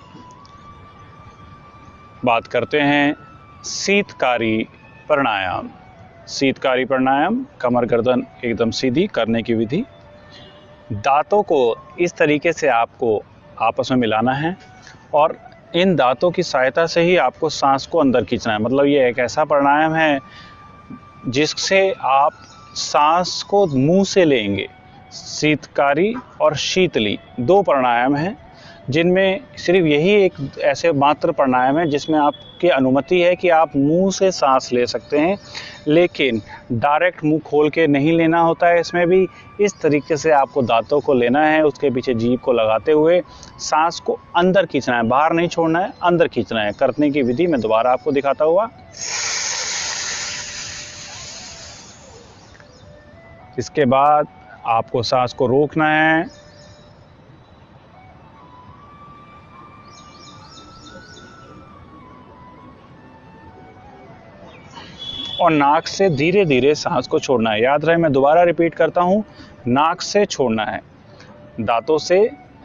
बात करते हैं शीतकारी प्राणायाम। शीतकारी प्राणायाम, कमर गर्दन एकदम सीधी करने की विधि। दांतों को इस तरीके से आपको आपस में मिलाना है और इन दांतों की सहायता से ही आपको सांस को अंदर खींचना है। मतलब ये एक ऐसा प्राणायाम है जिससे आप सांस को मुंह से लेंगे। शीतकारी और शीतली दो प्राणायाम हैं जिनमें सिर्फ यही एक ऐसे मात्र प्राणायाम है जिसमें आपकी अनुमति है कि आप मुंह से सांस ले सकते हैं, लेकिन डायरेक्ट मुंह खोल के नहीं लेना होता है। इसमें भी इस तरीके से आपको दांतों को लेना है, उसके पीछे जीभ को लगाते हुए सांस को अंदर खींचना है, बाहर नहीं छोड़ना है, अंदर खींचना है। करने की विधि मैं दोबारा आपको दिखाता हुआ। इसके बाद आपको सांस को रोकना है और नाक से धीरे धीरे सांस को छोड़ना है। याद रहे, मैं दोबारा रिपीट करता हूँ, नाक से छोड़ना है, दांतों से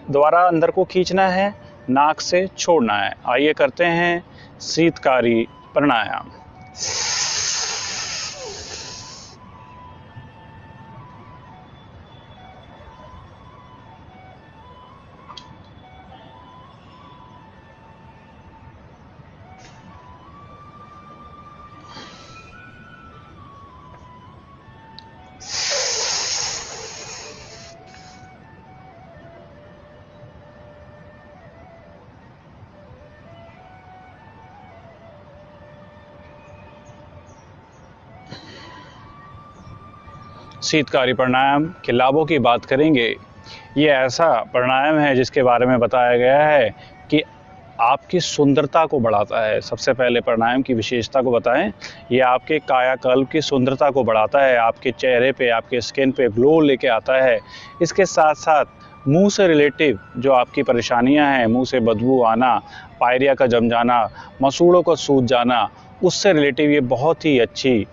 दोबारा अंदर को खींचना है, नाक से छोड़ना है। आइए करते हैं शीतकारी प्राणायाम। शीतकारी प्राणायाम के लाभों की बात करेंगे। ये ऐसा प्राणायाम है जिसके बारे में बताया गया है कि आपकी सुंदरता को बढ़ाता है। सबसे पहले प्राणायाम की विशेषता को बताएं। ये आपके कायाकल्प की सुंदरता को बढ़ाता है, आपके चेहरे पे, आपके स्किन पे ग्लो लेके आता है। इसके साथ साथ मुंह से रिलेटिव जो आपकी परेशानियां हैं, मुंह से बदबू आना, पायरिया का जम जाना, मसूड़ों का सूज जाना, उससे रिलेटिव ये बहुत ही अच्छी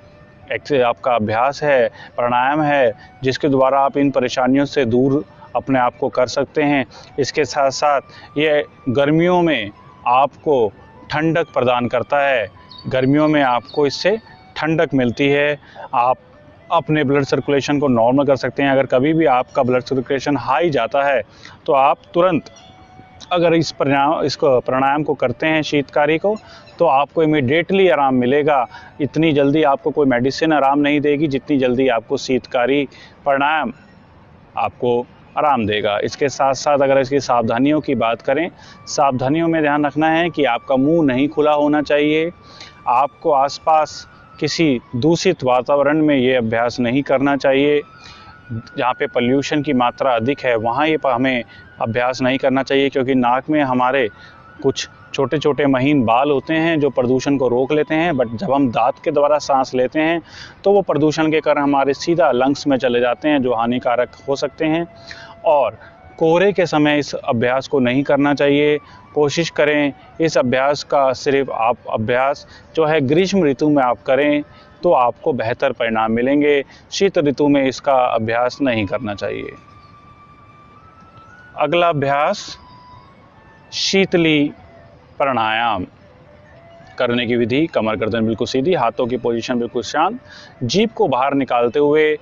आपका अभ्यास है, प्राणायाम है, जिसके द्वारा आप इन परेशानियों से दूर अपने आप को कर सकते हैं। इसके साथ साथ ये गर्मियों में आपको ठंडक प्रदान करता है। गर्मियों में आपको इससे ठंडक मिलती है। आप अपने ब्लड सर्कुलेशन को नॉर्मल कर सकते हैं। अगर कभी भी आपका ब्लड सर्कुलेशन हाई जाता है तो आप तुरंत अगर इस प्राणायाम को करते हैं शीतकारी को, तो आपको इमीडिएटली आराम मिलेगा। इतनी जल्दी आपको कोई मेडिसिन आराम नहीं देगी जितनी जल्दी आपको शीतकारी प्राणायाम आपको आराम देगा। इसके साथ साथ अगर इसकी सावधानियों की बात करें, सावधानियों में ध्यान रखना है कि आपका मुंह नहीं खुला होना चाहिए। आपको आसपास किसी दूषित वातावरण में ये अभ्यास नहीं करना चाहिए। जहाँ पे पोल्यूशन की मात्रा अधिक है वहाँ ये हमें अभ्यास नहीं करना चाहिए, क्योंकि नाक में हमारे कुछ छोटे छोटे महीन बाल होते हैं जो प्रदूषण को रोक लेते हैं। बट जब हम दांत के द्वारा सांस लेते हैं तो वो प्रदूषण के कारण हमारे सीधा लंग्स में चले जाते हैं, जो हानिकारक हो सकते हैं। और कोहरे के समय इस अभ्यास को नहीं करना चाहिए। कोशिश करें इस अभ्यास का सिर्फ आप अभ्यास जो है ग्रीष्म ऋतु में आप करें तो आपको बेहतर परिणाम मिलेंगे। शीत ऋतु में इसका अभ्यास नहीं करना चाहिए। अगला अभ्यास शीतली प्राणायाम करने की विधि। कमर गर्दन बिल्कुल सीधी, हाथों की पोजीशन बिल्कुल शांत, जीभ को बाहर निकालते हुए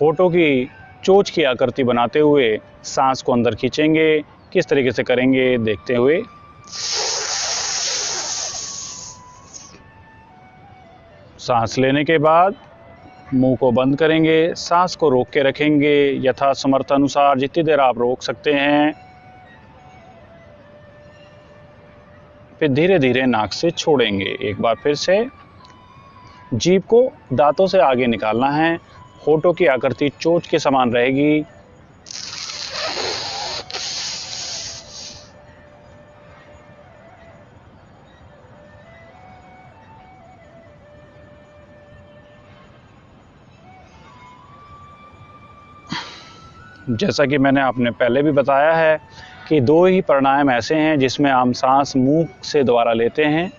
होठों की चोंच की आकृति बनाते हुए सांस को अंदर खींचेंगे। किस तरीके से करेंगे देखते हुए। सांस लेने के बाद मुंह को बंद करेंगे, सांस को रोक के रखेंगे यथा समर्थ अनुसार, जितनी देर आप रोक सकते हैं। फिर धीरे धीरे नाक से छोड़ेंगे। एक बार फिर से जीभ को दांतों से आगे निकालना है, होठों की आकृति चोंच के समान रहेगी। जैसा कि मैंने आपने पहले भी बताया है कि दो ही प्राणायाम ऐसे हैं जिसमें हम सांस मुंह से द्वारा लेते हैं।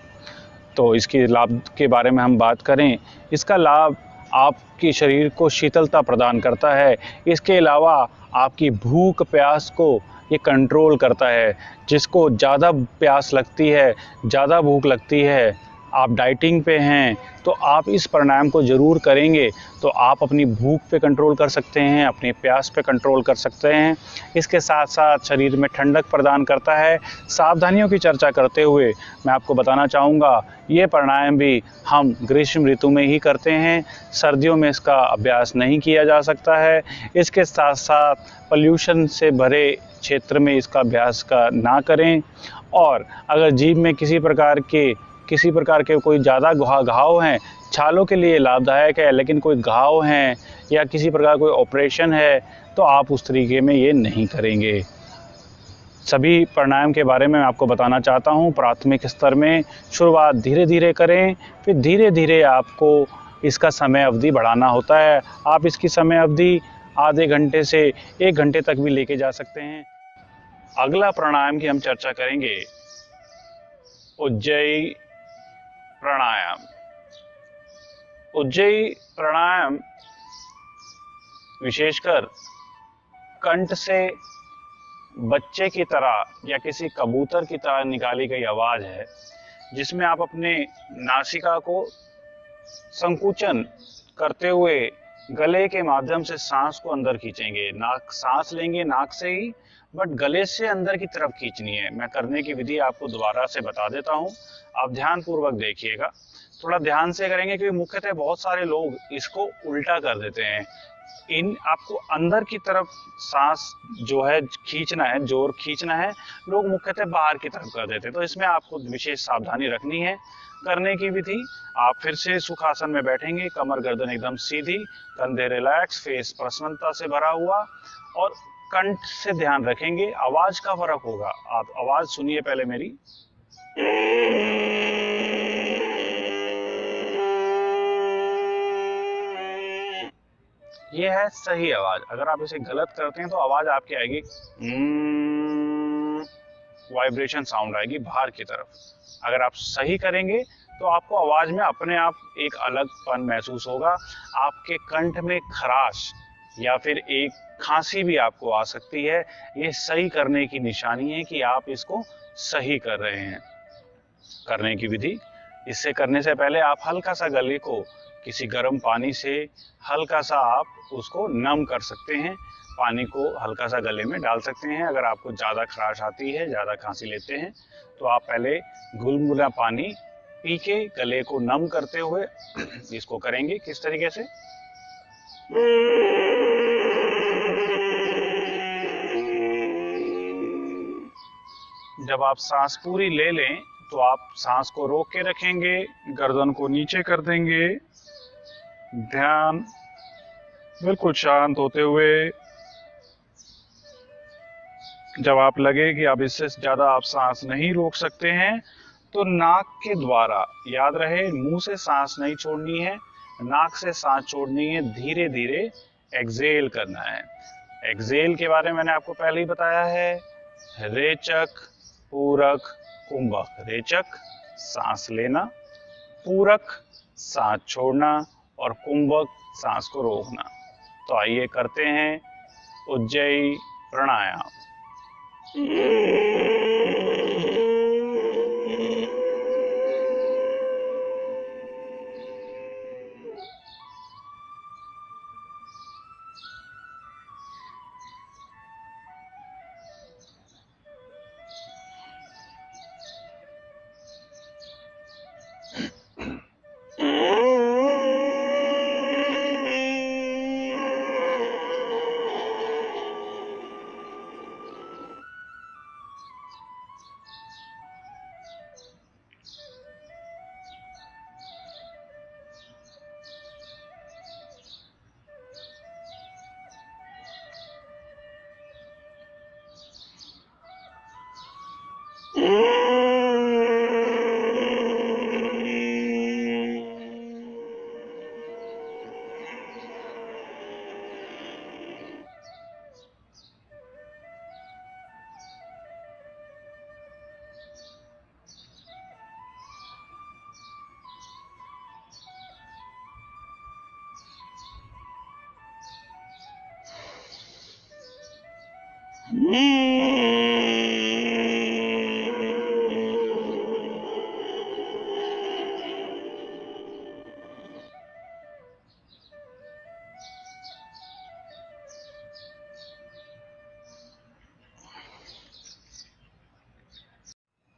तो इसके लाभ के बारे में हम बात करें, इसका लाभ आपके शरीर को शीतलता प्रदान करता है। इसके अलावा आपकी भूख प्यास को ये कंट्रोल करता है। जिसको ज़्यादा प्यास लगती है, ज़्यादा भूख लगती है, आप डाइटिंग पे हैं, तो आप इस प्राणायाम को ज़रूर करेंगे तो आप अपनी भूख पे कंट्रोल कर सकते हैं, अपनी प्यास पे कंट्रोल कर सकते हैं। इसके साथ साथ शरीर में ठंडक प्रदान करता है। सावधानियों की चर्चा करते हुए मैं आपको बताना चाहूँगा, ये प्राणायाम भी हम ग्रीष्म ऋतु में ही करते हैं, सर्दियों में इसका अभ्यास नहीं किया जा सकता है। इसके साथ साथ पोल्यूशन से भरे क्षेत्र में इसका अभ्यास ना करें। और अगर जीभ में किसी प्रकार के कोई ज़्यादा घाव हैं, छालों के लिए लाभदायक है, लेकिन कोई घाव हैं या किसी प्रकार कोई ऑपरेशन है तो आप उस तरीके में ये नहीं करेंगे। सभी प्राणायाम के बारे में मैं आपको बताना चाहता हूँ। प्राथमिक स्तर में शुरुआत धीरे धीरे करें, फिर धीरे धीरे आपको इसका समय अवधि बढ़ाना होता है। आप इसकी समय अवधि आधे घंटे से 1 घंटे तक भी लेके जा सकते हैं। अगला प्राणायाम की हम चर्चा करेंगे उज्जयी प्राणायाम। उज्जयी प्राणायाम विशेषकर कंठ से बच्चे की तरह या किसी कबूतर की तरह निकाली गई आवाज है, जिसमें आप अपने नासिका को संकुचन करते हुए गले के माध्यम से सांस को अंदर खींचेंगे। सांस लेंगे नाक से ही, बट गले से अंदर की तरफ खींचनी है। मैं करने की विधि आपको दोबारा से बता देता हूँ, आप ध्यान पूर्वक देखिएगा। थोड़ा ध्यान से करेंगे क्योंकि मुख्यतः बहुत सारे लोग इसको उल्टा कर देते हैं। इन आपको अंदर की तरफ सांस जो है खींचना है, जोर खींचना है, लोग मुख्यतः बाहर की तरफ कर देते हैं। तो इसमें आपको विशेष सावधानी रखनी है। करने की विधि, आप फिर से सुखासन में बैठेंगे, कमर गर्दन एकदम सीधी, कंधे रिलैक्स, फेस प्रसन्नता से भरा हुआ, और कंठ से ध्यान रखेंगे। आवाज का फर्क होगा, आप आवाज सुनिए पहले मेरी। ये है सही आवाज। अगर आप इसे गलत करते हैं तो आवाज आपकी आएगी वाइब्रेशन साउंड आएगी बाहर की तरफ। अगर आप सही करेंगे तो आपको आवाज में अपने आप एक अलगपन महसूस होगा। आपके कंठ में खराश या फिर एक खांसी भी आपको आ सकती है। ये सही करने की निशानी है कि आप इसको सही कर रहे हैं। करने की विधि, इससे करने से पहले आप हल्का सा गले को किसी गर्म पानी से हल्का सा आप उसको नम कर सकते हैं। पानी को हल्का सा गले में डाल सकते हैं। अगर आपको ज़्यादा खराश आती है, ज़्यादा खांसी लेते हैं, तो आप पहले गुनगुना पानी पी के गले को नम करते हुए इसको करेंगे। किस तरीके से? जब आप सांस पूरी ले लें तो आप सांस को रोक के रखेंगे, गर्दन को नीचे कर देंगे, ध्यान बिल्कुल शांत होते हुए। जब आप लगे कि अब इससे ज्यादा आप सांस नहीं रोक सकते हैं तो नाक के द्वारा, याद रहे मुंह से सांस नहीं छोड़नी है, नाक से सांस छोड़नी है, धीरे धीरे एक्सेल करना है। एक्सेल के बारे में मैंने आपको पहले ही बताया है। रेचक, पूरक, कुंभक। रेचक सांस लेना, पूरक सांस छोड़ना, और कुंभक सांस को रोकना। तो आइए करते हैं उज्जयी प्राणायाम।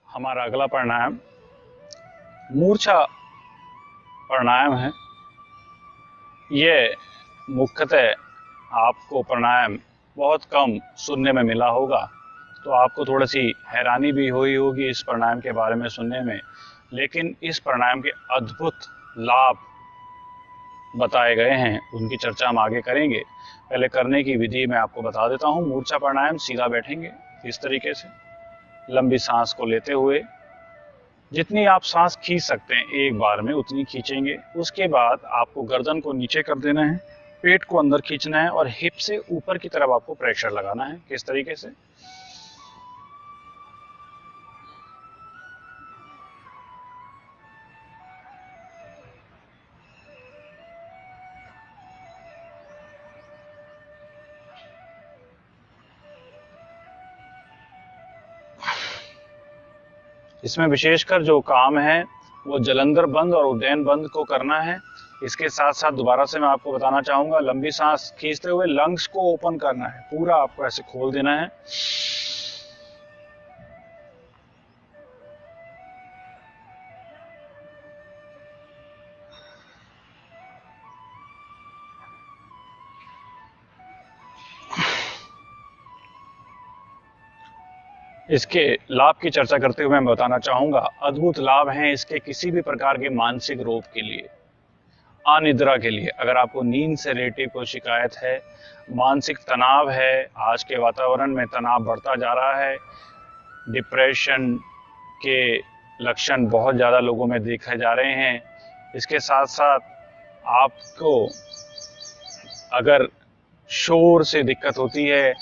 हमारा अगला प्राणायाम मूर्छा प्राणायाम है। यह मुख्यतः आपको प्राणायाम बहुत कम सुनने में मिला होगा, तो आपको थोड़ी सी हैरानी भी हुई होगी इस प्राणायाम के बारे में सुनने में। लेकिन इस प्राणायाम के अद्भुत लाभ बताए गए हैं, उनकी चर्चा हम आगे करेंगे। पहले करने की विधि मैं आपको बता देता हूँ। मूर्छा प्राणायाम, सीधा बैठेंगे इस तरीके से, लंबी सांस को लेते हुए जितनी आप सांस खींच सकते हैं एक बार में उतनी खींचेंगे। उसके बाद आपको गर्दन को नीचे कर देना है, पेट को अंदर खींचना है, और हिप से ऊपर की तरफ आपको प्रेशर लगाना है। किस तरीके से? इसमें विशेषकर जो काम है वो जलंधर बंद और उड्डयन बंद को करना है। इसके साथ साथ दोबारा से मैं आपको बताना चाहूंगा, लंबी सांस खींचते हुए लंग्स को ओपन करना है, पूरा आपको ऐसे खोल देना है। इसके लाभ की चर्चा करते हुए मैं बताना चाहूंगा, अद्भुत लाभ हैं इसके किसी भी प्रकार के मानसिक रोग के लिए, अनिद्रा के लिए। अगर आपको नींद से रिलेटेड कोई शिकायत है, मानसिक तनाव है, आज के वातावरण में तनाव बढ़ता जा रहा है, डिप्रेशन के लक्षण बहुत ज़्यादा लोगों में देखे जा रहे हैं। इसके साथ साथ आपको अगर शोर से दिक्कत होती है,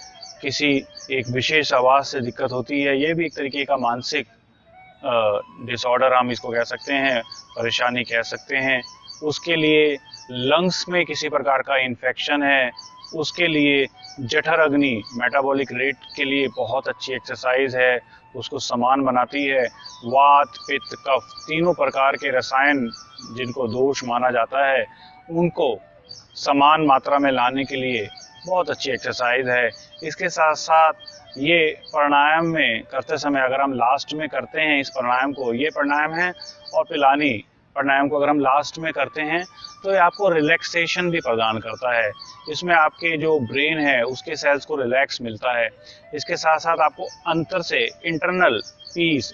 किसी एक विशेष आवाज़ से दिक्कत होती है, ये भी एक तरीके का मानसिक डिसऑर्डर हम इसको कह सकते हैं, परेशानी कह सकते हैं। उसके लिए लंग्स में किसी प्रकार का इन्फेक्शन है, उसके लिए जठर अग्नि मेटाबॉलिक रेट के लिए बहुत अच्छी एक्सरसाइज है, उसको समान बनाती है। वात पित्त कफ तीनों प्रकार के रसायन जिनको दोष माना जाता है, उनको समान मात्रा में लाने के लिए बहुत अच्छी एक्सरसाइज है। इसके साथ साथ ये प्राणायाम में करते समय अगर हम लास्ट में करते हैं इस प्राणायाम को, ये प्राणायाम है और पिलानी प्राणायाम को अगर हम लास्ट में करते हैं तो ये आपको रिलैक्सेशन भी प्रदान करता है। इसमें आपके जो ब्रेन है उसके सेल्स को रिलैक्स मिलता है। इसके साथ साथ आपको अंतर से इंटरनल पीस,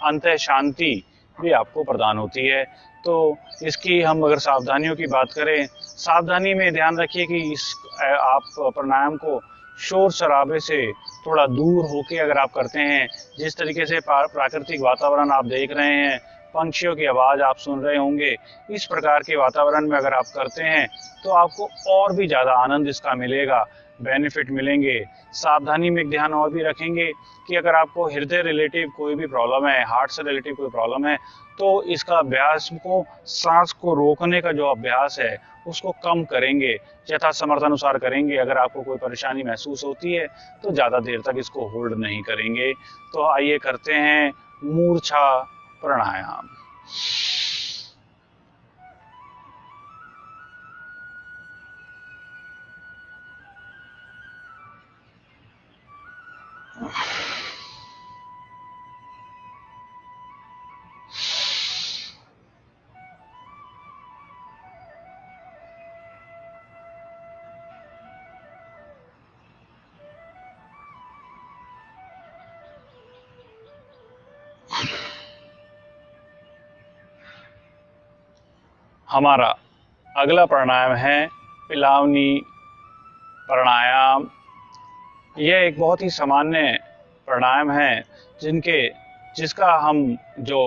अंतः शांति भी आपको प्रदान होती है। तो इसकी हम अगर सावधानियों की बात करें, सावधानी में ध्यान रखिए कि इस आप प्राणायाम को शोर शराबे से थोड़ा दूर होके अगर आप करते हैं, जिस तरीके से प्राकृतिक वातावरण आप देख रहे हैं, पंछियों की आवाज़ आप सुन रहे होंगे, इस प्रकार के वातावरण में अगर आप करते हैं तो आपको और भी ज़्यादा आनंद इसका मिलेगा, बेनिफिट मिलेंगे। सावधानी में एक ध्यान और भी रखेंगे कि अगर आपको हृदय रिलेटिव कोई भी प्रॉब्लम है, हार्ट से रिलेटिव कोई प्रॉब्लम है, तो इसका अभ्यास को, सांस को रोकने का जो अभ्यास है उसको कम करेंगे, यथा समर्थ अनुसार करेंगे। अगर आपको कोई परेशानी महसूस होती है तो ज़्यादा देर तक इसको होल्ड नहीं करेंगे। तो आइए करते हैं मूर्छा प्राणायाम। हमारा अगला प्राणायाम है पिलावनी प्राणायाम। यह एक बहुत ही सामान्य प्राणायाम है जिसका हम जो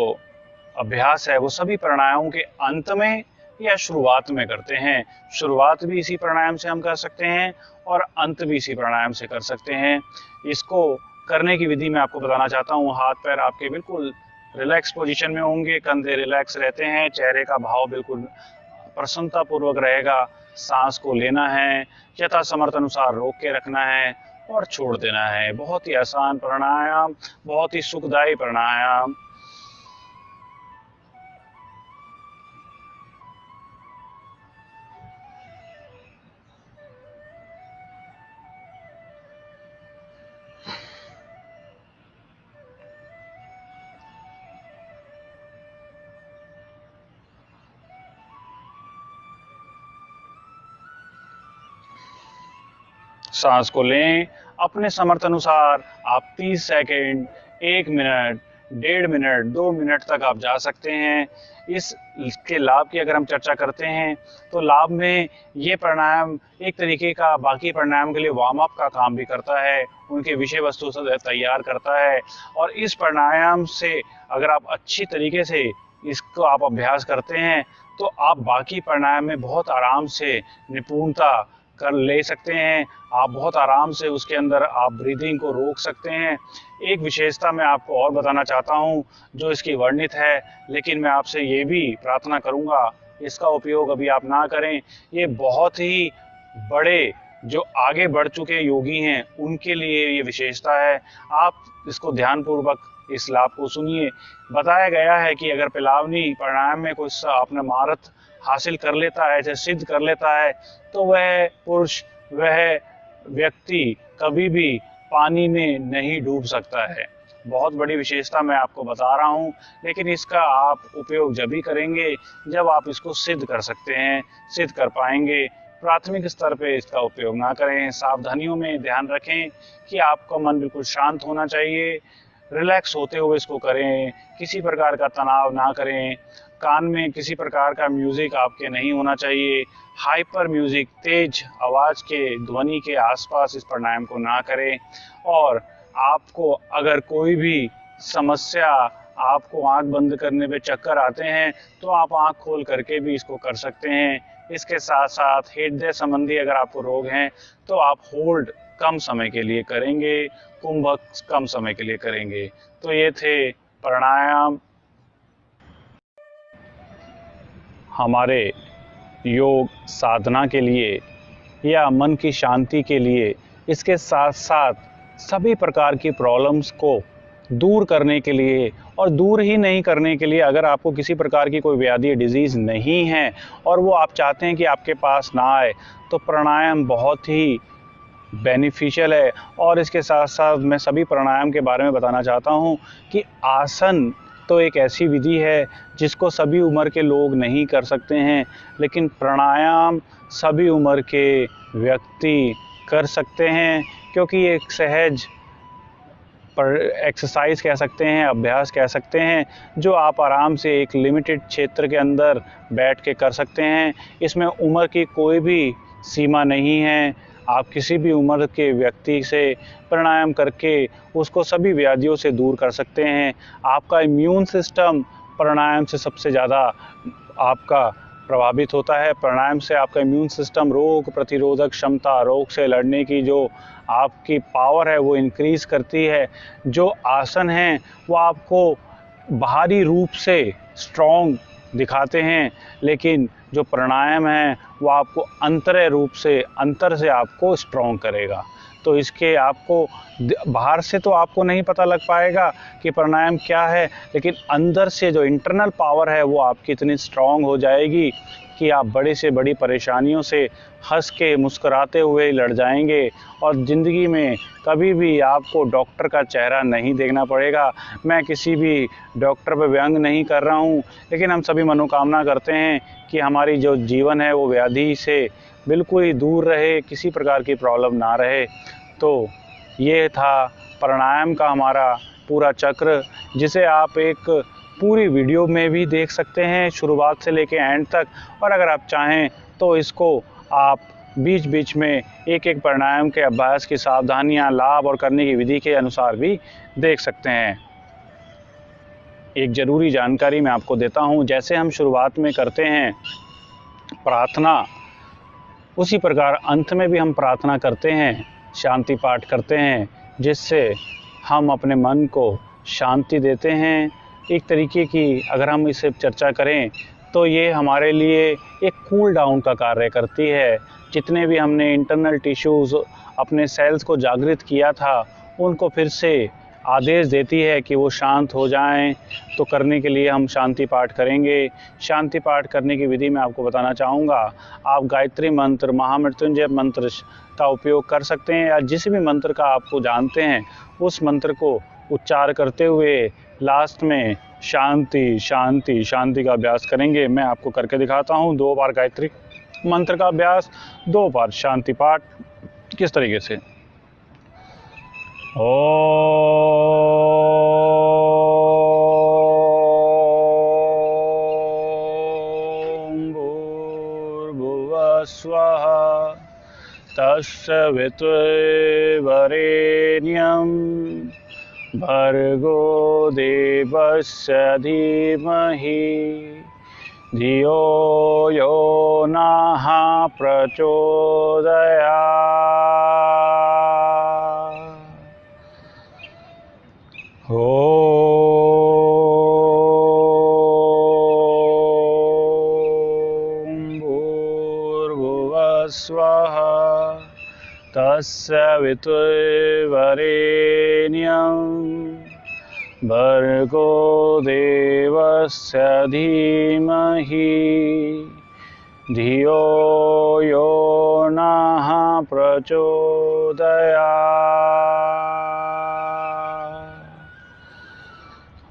अभ्यास है वो सभी प्राणायामों के अंत में या शुरुआत में करते हैं। शुरुआत भी इसी प्राणायाम से हम कर सकते हैं और अंत भी इसी प्राणायाम से कर सकते हैं। इसको करने की विधि मैं आपको बताना चाहता हूँ। हाथ पैर आपके बिल्कुल रिलैक्स पोजीशन में होंगे, कंधे रिलैक्स रहते हैं, चेहरे का भाव बिल्कुल प्रसन्नता पूर्वक रहेगा। सांस को लेना है, यथा समर्थ अनुसार रोक के रखना है और छोड़ देना है। बहुत ही आसान प्राणायाम, बहुत ही सुखदायी प्राणायाम। सांस को लें अपने समर्थ अनुसार। आप 30 सेकंड, 1 मिनट, 1.5 मिनट, 2 मिनट तक आप जा सकते हैं। इसके लाभ की अगर हम चर्चा करते हैं तो लाभ में ये प्राणायाम एक तरीके का बाकी प्राणायाम के लिए वार्म अप का काम भी करता है, उनके विषय वस्तु से तैयार करता है। और इस प्राणायाम से अगर आप अच्छी तरीके से इसको आप अभ्यास करते हैं तो आप बाकी प्राणायाम में बहुत आराम से निपुणता कर ले सकते हैं। आप बहुत आराम से उसके अंदर आप ब्रीदिंग को रोक सकते हैं। एक विशेषता मैं आपको और बताना चाहता हूं जो इसकी वर्णित है, लेकिन मैं आपसे ये भी प्रार्थना करूंगा इसका उपयोग अभी आप ना करें। ये बहुत ही बड़े जो आगे बढ़ चुके योगी हैं उनके लिए ये विशेषता है। आप इसको ध्यानपूर्वक इस लाभ को सुनिए। बताया गया है कि अगर पिलावनी प्राणायाम में कोई अपना महारत हासिल कर लेता है, जैसे सिद्ध कर लेता है, तो वह पुरुष, वह व्यक्ति कभी भी पानी में नहीं डूब सकता है। बहुत बड़ी विशेषता मैं आपको बता रहा हूँ, लेकिन इसका आप उपयोग जब भी करेंगे जब आप इसको सिद्ध कर सकते हैं, सिद्ध कर पाएंगे। प्राथमिक स्तर पे इसका उपयोग ना करें। सावधानियों में ध्यान रखें कि आपका मन बिल्कुल शांत होना चाहिए, रिलैक्स होते हुए इसको करें, किसी प्रकार का तनाव ना करें। कान में किसी प्रकार का म्यूजिक आपके नहीं होना चाहिए। हाइपर म्यूजिक, तेज आवाज के ध्वनि के आसपास इस प्राणायाम को ना करें। और आपको अगर कोई भी समस्या, आपको आंख बंद करने पे चक्कर आते हैं तो आप आंख खोल करके भी इसको कर सकते हैं। इसके साथ साथ हृदय संबंधी अगर आपको रोग हैं तो आप होल्ड कम समय के लिए करेंगे, कुंभक कम समय के लिए करेंगे। तो ये थे प्राणायाम हमारे योग साधना के लिए या मन की शांति के लिए। इसके साथ साथ सभी प्रकार की प्रॉब्लम्स को दूर करने के लिए, और दूर ही नहीं करने के लिए, अगर आपको किसी प्रकार की कोई व्याधि डिजीज़ नहीं है और वो आप चाहते हैं कि आपके पास ना आए, तो प्राणायाम बहुत ही बेनिफिशियल है। और इसके साथ साथ मैं सभी प्राणायाम के बारे में बताना चाहता हूँ कि आसन तो एक ऐसी विधि है जिसको सभी उम्र के लोग नहीं कर सकते हैं, लेकिन प्राणायाम सभी उम्र के व्यक्ति कर सकते हैं, क्योंकि ये एक सहज पर एक्सरसाइज कह सकते हैं, अभ्यास कह सकते हैं, जो आप आराम से एक लिमिटेड क्षेत्र के अंदर बैठ के कर सकते हैं। इसमें उम्र की कोई भी सीमा नहीं है। आप किसी भी उम्र के व्यक्ति से प्राणायाम करके उसको सभी व्याधियों से दूर कर सकते हैं। आपका इम्यून सिस्टम प्राणायाम से सबसे ज़्यादा आपका प्रभावित होता है। प्राणायाम से आपका इम्यून सिस्टम, रोग प्रतिरोधक क्षमता, रोग से लड़ने की जो आपकी पावर है वो इंक्रीज़ करती है। जो आसन हैं वो आपको बाहरी रूप से स्ट्रॉन्ग दिखाते हैं, लेकिन जो प्राणायाम है वो आपको अंतरय रूप से, अंतर से आपको स्ट्रॉन्ग करेगा। तो इसके आपको बाहर से तो आपको नहीं पता लग पाएगा कि प्राणायाम क्या है, लेकिन अंदर से जो इंटरनल पावर है वो आपकी इतनी स्ट्रॉन्ग हो जाएगी कि आप बड़ी से बड़ी परेशानियों से हंस के मुस्कुराते हुए लड़ जाएंगे, और ज़िंदगी में कभी भी आपको डॉक्टर का चेहरा नहीं देखना पड़ेगा। मैं किसी भी डॉक्टर पर व्यंग नहीं कर रहा हूँ, लेकिन हम सभी मनोकामना करते हैं कि हमारी जो जीवन है वो व्याधि से बिल्कुल ही दूर रहे, किसी प्रकार की प्रॉब्लम ना रहे। तो ये था प्राणायाम का हमारा पूरा चक्र, जिसे आप एक पूरी वीडियो में भी देख सकते हैं शुरुआत से लेके एंड तक, और अगर आप चाहें तो इसको आप बीच बीच में एक एक प्राणायाम के अभ्यास की सावधानियां, लाभ और करने की विधि के अनुसार भी देख सकते हैं। एक ज़रूरी जानकारी मैं आपको देता हूं, जैसे हम शुरुआत में करते हैं प्रार्थना, उसी प्रकार अंत में भी हम प्रार्थना करते हैं, शांति पाठ करते हैं, जिससे हम अपने मन को शांति देते हैं। एक तरीके की अगर हम इसे चर्चा करें तो ये हमारे लिए एक कूल डाउन का कार्य करती है। जितने भी हमने इंटरनल टिश्यूज़, अपने सेल्स को जागृत किया था, उनको फिर से आदेश देती है कि वो शांत हो जाएं। तो करने के लिए हम शांति पाठ करेंगे। शांति पाठ करने की विधि मैं आपको बताना चाहूँगा। आप गायत्री मंत्र, महामृत्युंजय मंत्र का उपयोग कर सकते हैं, या जिस भी मंत्र का आपको जानते हैं उस मंत्र को उच्चार करते हुए लास्ट में शांति शांति शांति का अभ्यास करेंगे। मैं आपको करके दिखाता हूँ। 2 बार गायत्री मंत्र का अभ्यास, 2 बार शांति पाठ, किस तरीके से। ओम भूर्भुवः स्वः तस्य वितुर्वरेण्यं भर्गो देवस्य धीमहि धियो यो नः प्रचोदयात्। ॐ भूर्भुवः स्वः तस्य वितुर्वरेण्यं भर्गो देवस्य धीमहि धियो यो नः प्रचोदयात्।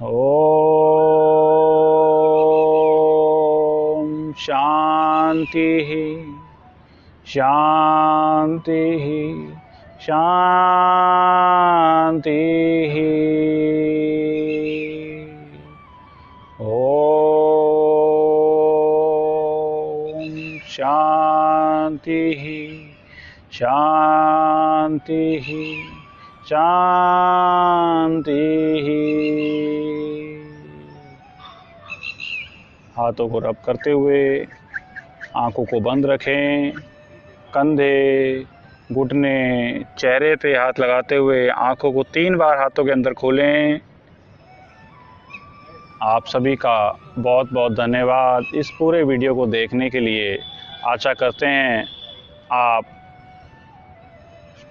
ॐ शान्तिः शांति शांति। ओम शांति शांति शांति। हाथों को रब करते हुए आंखों को बंद रखें। कंधे, घुटने, चेहरे पे हाथ लगाते हुए आंखों को 3 बार हाथों के अंदर खोलें। आप सभी का बहुत बहुत धन्यवाद इस पूरे वीडियो को देखने के लिए। आशा करते हैं आप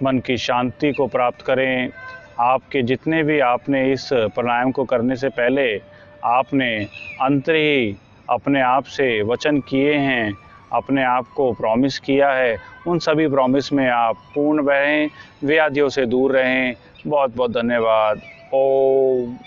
मन की शांति को प्राप्त करें। आपके जितने भी आपने इस प्राणायाम को करने से पहले आपने अंतर ही अपने आप से वचन किए हैं, अपने आप को प्रॉमिस किया है, उन सभी प्रॉमिस में आप पूर्ण रहें, व्याधियों से दूर रहें। बहुत बहुत धन्यवाद। ओम।